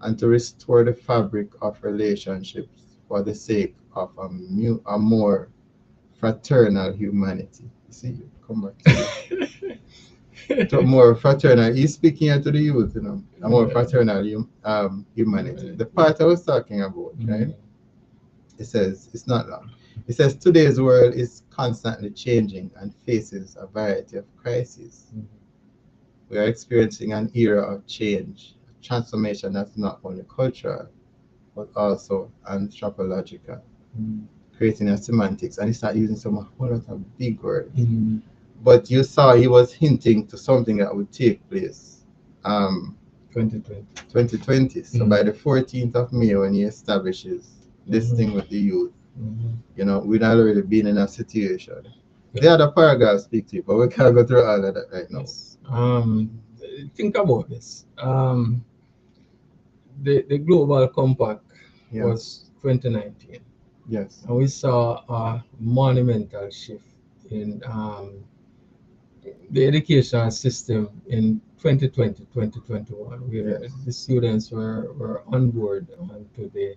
and to restore the fabric of relationships for the sake of a more fraternal humanity." You see, you come back to more fraternal. He's speaking here to the youth, you know, a more fraternal humanity. The part I was talking about, right? It says, it's not long. It says, "Today's world is constantly changing and faces a variety of crises. We are experiencing an era of change, a transformation that's not only cultural, but also anthropological, creating a semantics." And he started using some whole lot of big words. But you saw he was hinting to something that would take place 2020. So by the 14th of May, when he establishes this thing with the youth, you know, we'd already been in a situation. The other paragraphs speak to you, but we can't go through all of that right now. Yes. Think about this. The Global Compact was 2019. Yes. And we saw a monumental shift in the education system in 2020, 2021, where the students were on board onto the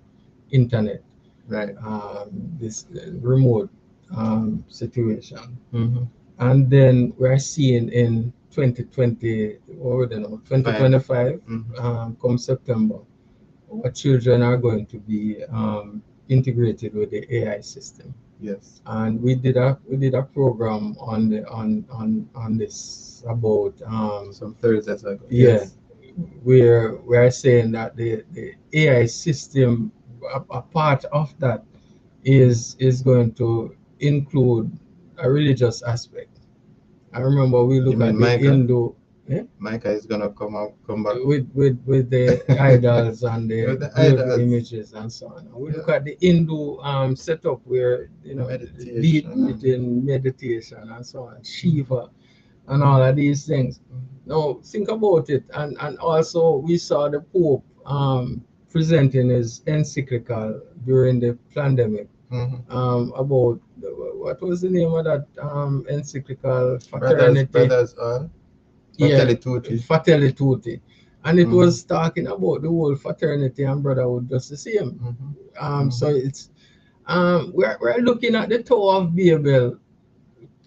internet, right? This remote situation. And then we're seeing in 2020, or 2025, come September, our children are going to be integrated with the AI system. Yes. And we did a program on this about some Thursdays ago. Yeah, where we are saying that the AI system, a part of that is going to include a religious aspect. I remember we look at the Yeah. Micah is gonna come back With the idols and the with the graven idols, images and so on. We look yeah, at the Hindu setup where deep meditation. in meditation and so on, Shiva and all of these things. Now think about it, and also we saw the Pope presenting his encyclical during the pandemic about what was the name of that encyclical fraternity. Brothers all. Yeah, Fratelli tutti. Fratelli Tutti. And it Mhm. was talking about the whole fraternity and brotherhood just the same. So it's we're looking at the Tower of Babel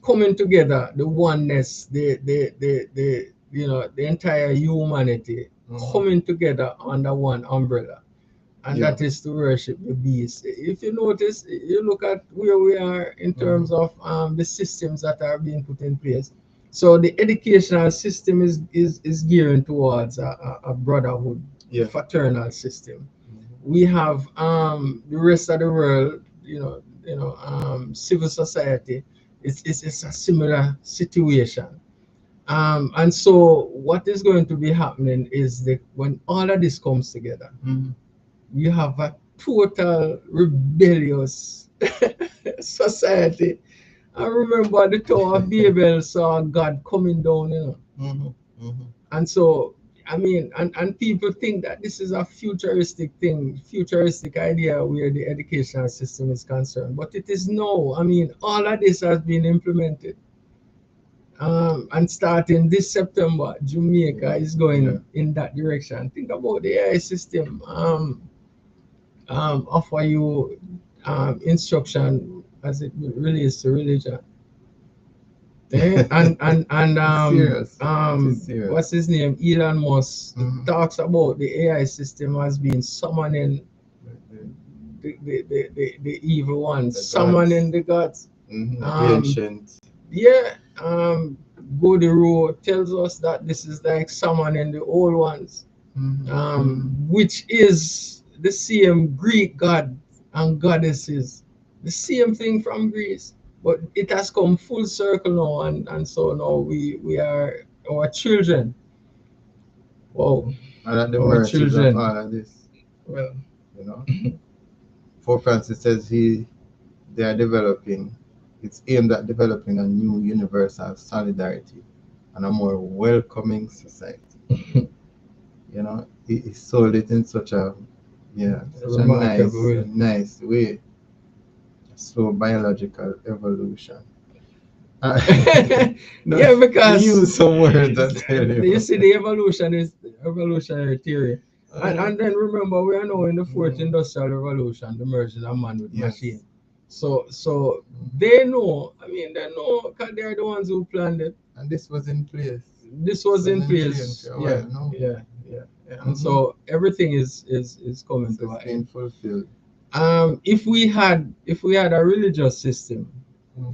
coming together, the oneness, the the entire humanity coming together under one umbrella. And Yeah. that is to worship the beast. If you notice, you look at where we are in terms of the systems that are being put in place. So the educational system is gearing towards a brotherhood, Yeah. fraternal system. We have the rest of the world, civil society. It's a similar situation. And so what is going to be happening is that when all of this comes together, you have a total rebellious society. I remember the Tower of Babel saw God coming down, And so, I mean, and people think that this is a futuristic thing, futuristic idea where the educational system is concerned. But it is no. I mean, all of this has been implemented. And starting this September, Jamaica is going in that direction. Think about the AI system. Offer you instruction as it relates to religion. And Serious. It is serious. what's his name? Elon Musk talks about the AI system as being summoning the evil ones, summoning the gods. The ancient. Yeah, Goody Rowe tells us that this is like summoning the old ones, which is the same Greek god and goddesses, the same thing from Greece, but it has come full circle now, and so now we are our children. Wow, And at the our mercies of children. all of this, Well, you know. Pope Francis says they are developing, it's aimed at developing a new universal solidarity and a more welcoming society. He sold it in such a remarkable. nice way. Slow biological evolution. Yeah, because use some words that tell you see the evolution is evolutionary theory. And then remember, we are now in the fourth industrial revolution, the merging of man with machine. So they know, I mean, they know because they're the ones who planned it. And this was in place. This was in place. Yeah. And so everything is coming to an end. Fulfilled. If we had a religious system,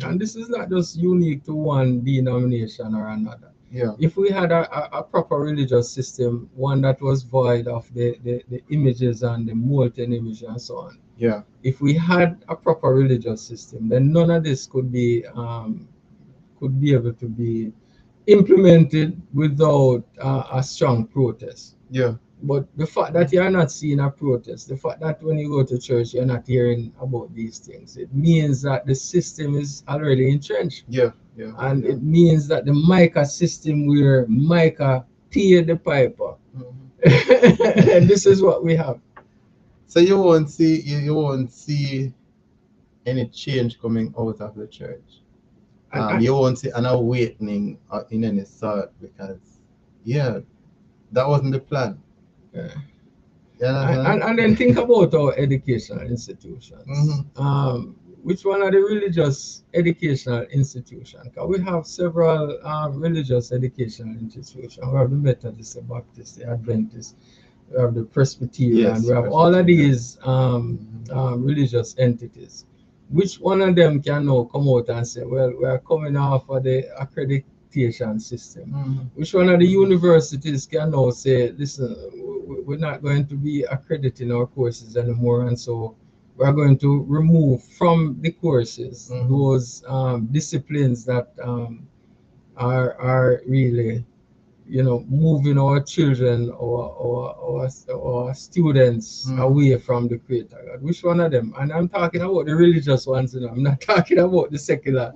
and this is not just unique to one denomination or another. Yeah. If we had a proper religious system, one that was void of the images and the molten image and so on. Yeah. If we had a proper religious system, then none of this could be able to be implemented without a strong protest. Yeah. But the fact that you're not seeing a protest, the fact that when you go to church you're not hearing about these things, it means that the system is already entrenched. Yeah. And it means that the Micah system where Micah paid the piper. And this is what we have. So you won't see any change coming out of the church. You won't see an awakening in any sort because that wasn't the plan. And then think about our educational institutions. Which one are the religious educational institutions? Because we have several religious educational institutions. We have the Methodist, the Baptist, the Adventist, we have the Presbyterian, we have all of these religious entities. Which one of them can now come out and say, well, we are coming off of the accreditation system? Which one of the universities can now say, listen, we're not going to be accrediting our courses anymore, and so we're going to remove from the courses those disciplines that are really moving our children or students away from the Creator God? Which one of them? And I'm talking about the religious ones, I'm not talking about the secular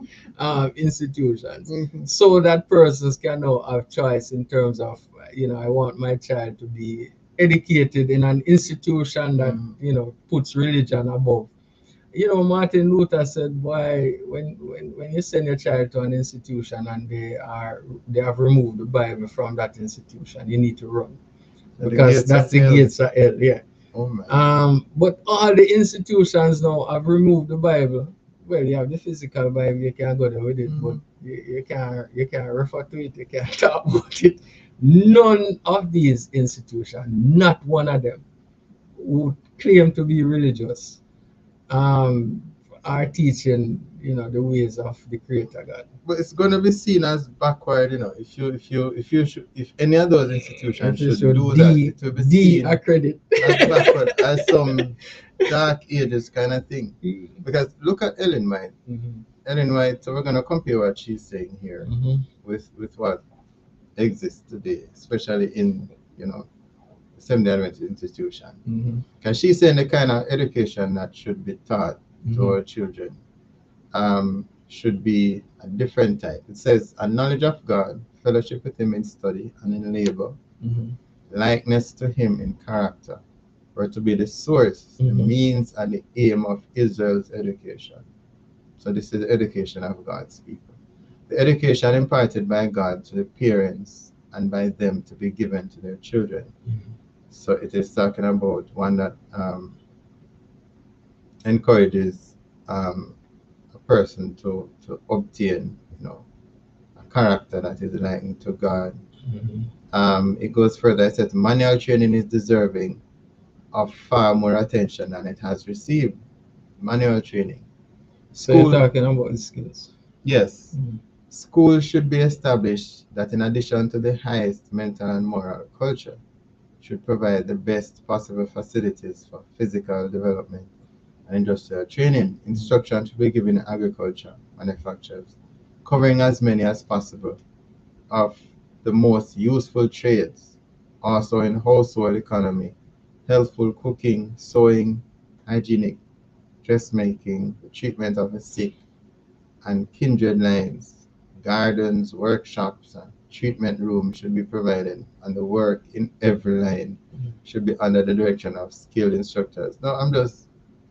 institutions. So that persons can now have choice in terms of, I want my child to be educated in an institution that, puts religion above. Martin Luther said, "Why, when you send your child to an institution and they have removed the Bible from that institution, you need to run, because that's the gates of hell." Yeah. Oh my. But all the institutions now have removed the Bible. Well, you have the physical Bible, you can go there with it, but you can't refer to it, you can't talk about it. None of these institutions, not one of them, who claim to be religious, um, are teaching, the ways of the Creator God. But it's going to be seen as backward, if any of those institutions should do that, it will be seen as backward, as some dark ages kind of thing. Because look at Ellen White. Ellen White, so we're going to compare what she's saying here with what exists today, especially in, Seventh-day Adventist institution. Because she's saying the kind of education that should be taught to our children should be a different type. It says a knowledge of God, fellowship with Him in study and in labor, likeness to Him in character, or to be the source, the means, and the aim of Israel's education. So this is the education of God's people. The education imparted by God to the parents and by them to be given to their children. So it is talking about one that encourages a person to obtain, a character that is likened to God. It goes further. It says manual training is deserving of far more attention than it has received. Manual training. So you're talking about the skills. Yes. Schools should be established that, in addition to the highest mental and moral culture, should provide the best possible facilities for physical development and industrial training. Instruction should be given in agriculture, manufacturers, covering as many as possible of the most useful trades, also in household economy, healthful cooking, sewing, hygienic dressmaking, the treatment of the sick, and kindred lines. Gardens, workshops, and treatment rooms should be provided, and the work in every line should be under the direction of skilled instructors. No,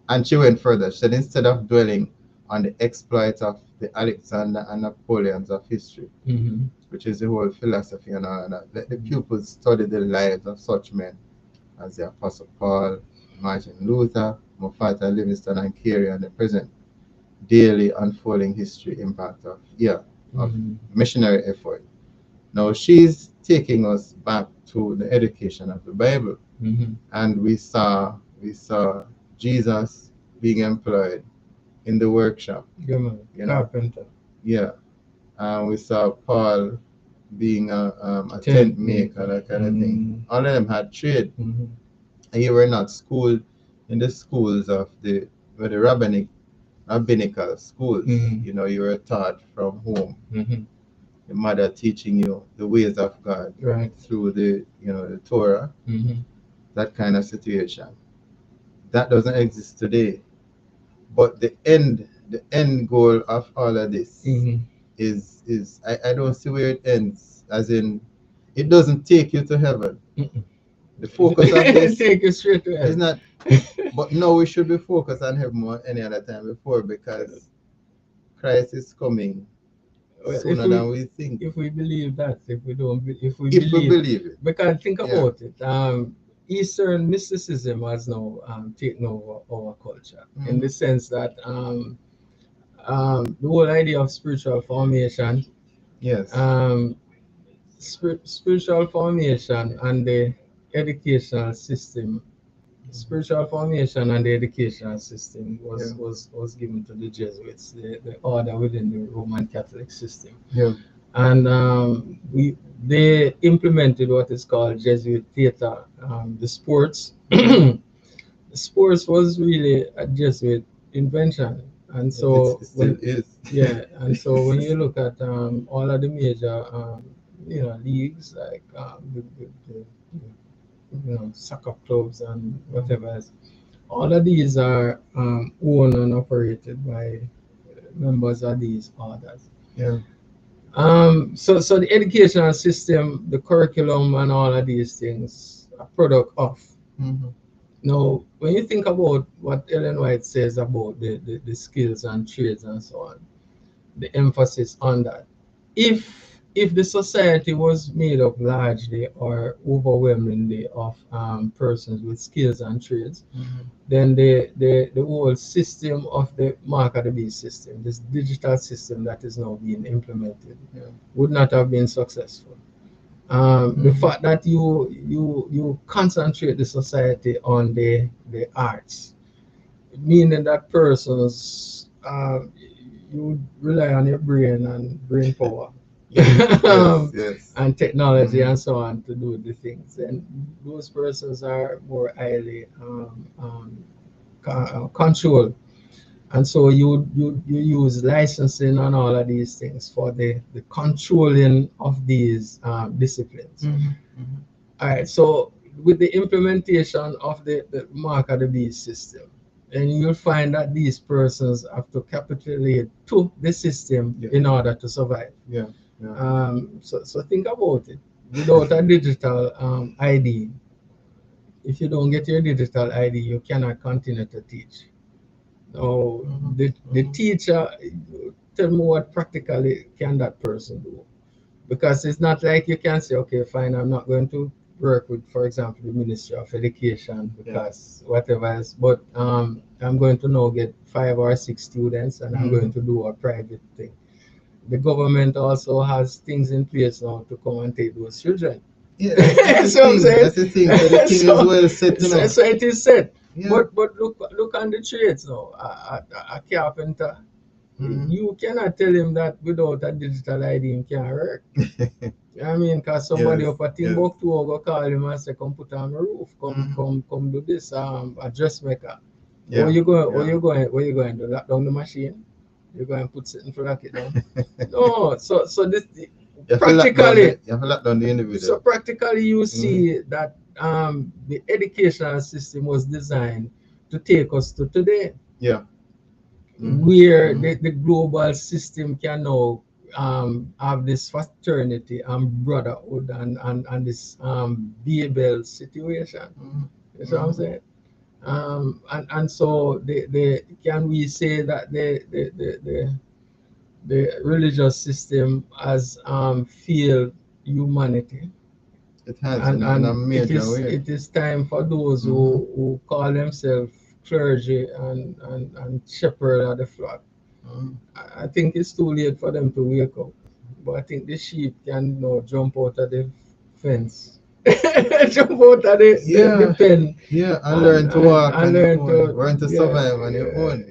and she went further. She said, instead of dwelling on the exploits of the Alexander and Napoleons of history, which is the whole philosophy and all that, let the pupils study the lives of such men as the Apostle Paul, Martin Luther, Mufata, Livingston, and Carey, and the present daily unfolding history impact of missionary effort. Now she's taking us back to the education of the Bible, and we saw Jesus being employed in the workshop. Carpenter. Yeah, we saw Paul being a tent maker, that kind of thing. All of them had trade, and you were not schooled in the schools of the rabbinical schools. You were taught from home. Your mother teaching you the ways of God through the Torah. That kind of situation. That doesn't exist today. But the end goal of all of this is I don't see where it ends. As in, it doesn't take you to heaven. The focus of this take you straight to heaven. Is not. But now we should be focused on heaven more any other time before, because Christ is coming sooner than we think. If we believe that, if we believe it, because think about it. Eastern mysticism has now taken over our culture, in the sense that the whole idea of spiritual formation, spiritual formation and the educational system. Spiritual formation and the educational system was given to the Jesuits, the order within the Roman Catholic system. And they implemented what is called Jesuit theater. The sports, the sports was really a Jesuit invention, and so it still is. And so when you look at all of the major leagues like soccer clubs and whatever else. All of these are owned and operated by members of these orders. Yeah. So the educational system, the curriculum, and all of these things are product of. Now, when you think about what Ellen White says about the skills and trades and so on, the emphasis on that, if the society was made up largely or overwhelmingly of persons with skills and trades, then the whole system of the mark of the beast system, this digital system that is now being implemented, would not have been successful. The fact that you concentrate the society on the arts, meaning that persons you rely on your brain and brain power. Yes. And technology and so on to do the things, and those persons are more highly controlled, and so you use licensing and all of these things for the controlling of these disciplines. All right, so with the implementation of the mark of the beast system, and you'll find that these persons have to capitulate to the system in order to survive. So think about it. Without a digital ID, if you don't get your digital ID, you cannot continue to teach. Now, the teacher, tell me what practically can that person do? Because it's not like you can say, okay, fine, I'm not going to work with, for example, the Ministry of Education because whatever else, but I'm going to now get 5 or 6 students and I'm going to do a private thing. The government also has things in place now to come and take those children. Yeah, that's the thing. So the thing is well set, you know. So it is set. Yeah. But look on the trades now. A carpenter, you cannot tell him that without a digital ID he can't work. I mean, because somebody up at Timbuktu will go call him and say, come put on the roof, come do this, a dressmaker. Where you going to lock down the machine? You're going to put something to lock it down? No, so this practically, you have to lock down the individual. So practically you see that the educational system was designed to take us to today. Where the global system can now have this fraternity and brotherhood and this Babel situation. You see what I'm saying? And so can we say that the religious system has failed humanity? It has, and in a major way. It is time for those who call themselves clergy and shepherd of the flock. I think it's too late for them to wake up, but I think the sheep can jump out of the fence. Jump out of the pen. And learn to walk and learn to survive on your own.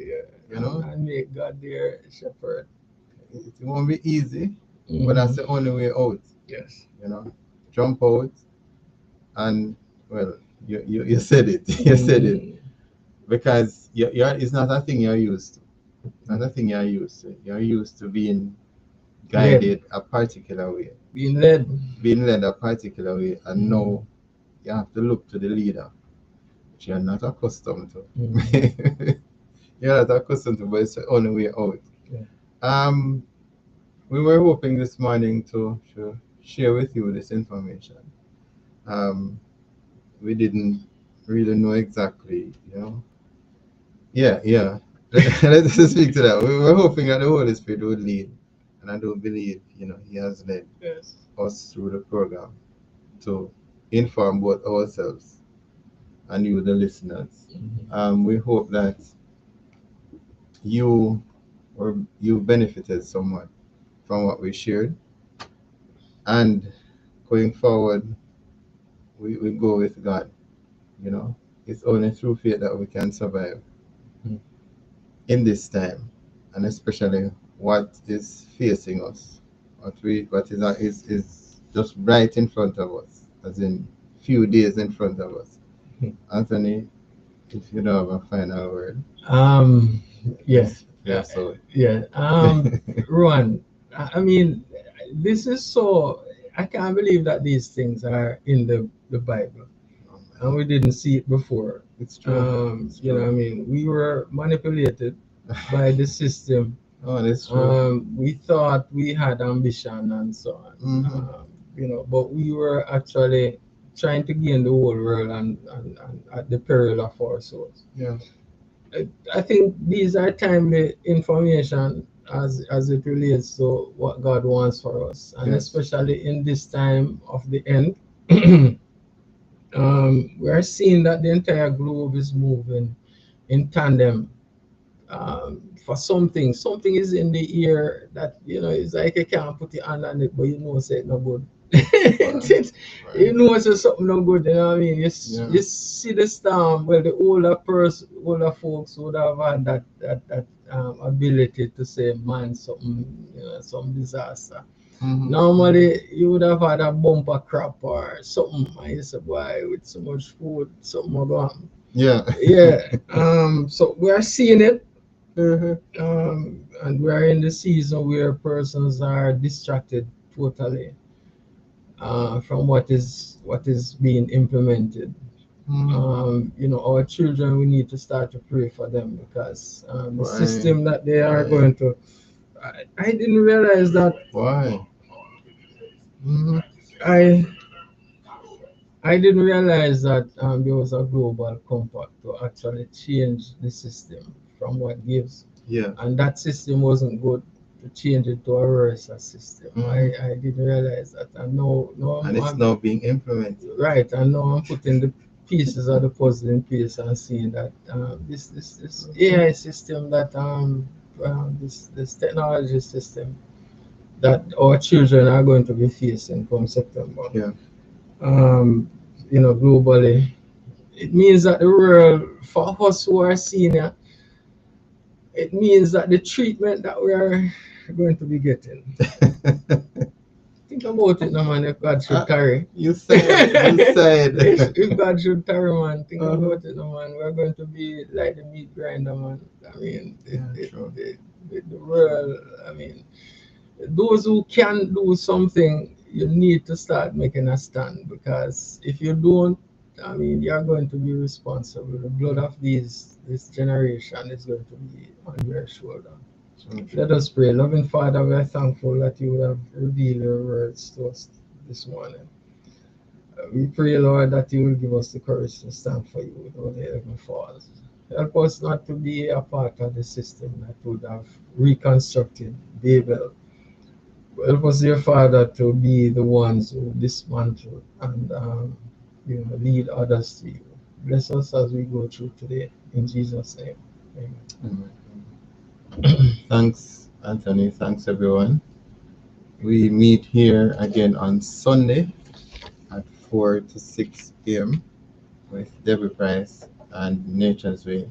And make God their shepherd. It won't be easy, but that's the only way out. Yes. Jump out, and well, you said it. You said it, because it's not a thing you're used to. Not a thing you're used to. You're used to being guided a particular way. Being led a particular way, and now you have to look to the leader, which you're not accustomed to. You're not accustomed to, but it's the only way out. We were hoping this morning to share with you this information. We didn't really know exactly, Let's speak to that. We were hoping that the Holy Spirit would lead, and I do believe, He has led us through the program to inform both ourselves and you, the listeners. We hope that you benefited somewhat from what we shared, and going forward, we go with God. It's only through faith that we can survive in this time, and especially what is facing us, what is just right in front of us, as in few days in front of us. Anthony, if you don't have a final word. Yes. So ROHAN, I mean, this is so I can't believe that these things are in the Bible, and we didn't see it before. It's true. You know, I mean, we were manipulated by the system. Oh, that's true. We thought we had ambition and so on. You know, but we were actually trying to gain the whole world and at the peril of our souls. Yeah. I think these are timely information as it relates to what God wants for us, and Yes. especially in this time of the end. We are seeing that the entire globe is moving in tandem for something. Something is in the air that, you know, it's like you can't put your hand on it, but you know it's no good. You know it's something no good. You know what I mean? You see the storm. Well, the older folks would have had that ability to say, man, something, you know, some disaster. Normally, you would have had a bumper crop or something. And you say, boy, with so much food, something will go on. Yeah. Yeah. So we are seeing it. And we are in the season where persons are distracted totally from what is being implemented. You know, our children, we need to start to pray for them, because the system that they are going to. I didn't realize that. Why? I didn't realize that there was a global compact to actually change the system from what gives. Yeah. And that system wasn't good, to change it to a worse system. I didn't realize that. And it's now being implemented. Right, and now I'm putting the pieces of the puzzle in place and seeing that this AI system, that this technology system that our children are going to be facing come September. Yeah. You know, globally, it means that the world, for us who are senior, it means that the treatment that we are going to be getting. Think about it now, man. If God should tarry. You said. If God should tarry, man, think about it now, man. We're going to be like the meat grinder, man. I mean, the world, I mean, those who can do something, you need to start making a stand, because if you don't, I mean, you're going to be responsible. The blood of this generation is going to be on your shoulder. Let us pray. Loving Father, we are thankful that you would have revealed your words to us this morning. We pray, Lord, that you will give us the courage to stand for you without the heaven falls. Help us not to be a part of the system that would have reconstructed Babel. Help us, dear Father, to be the ones who dismantle and you know, lead others to you. Bless us as we go through today. In Jesus' name. Amen. Thanks, Anthony. Thanks, everyone. We meet here again on Sunday at 4 to 6 p.m. with Debbie Price and Nature's Way.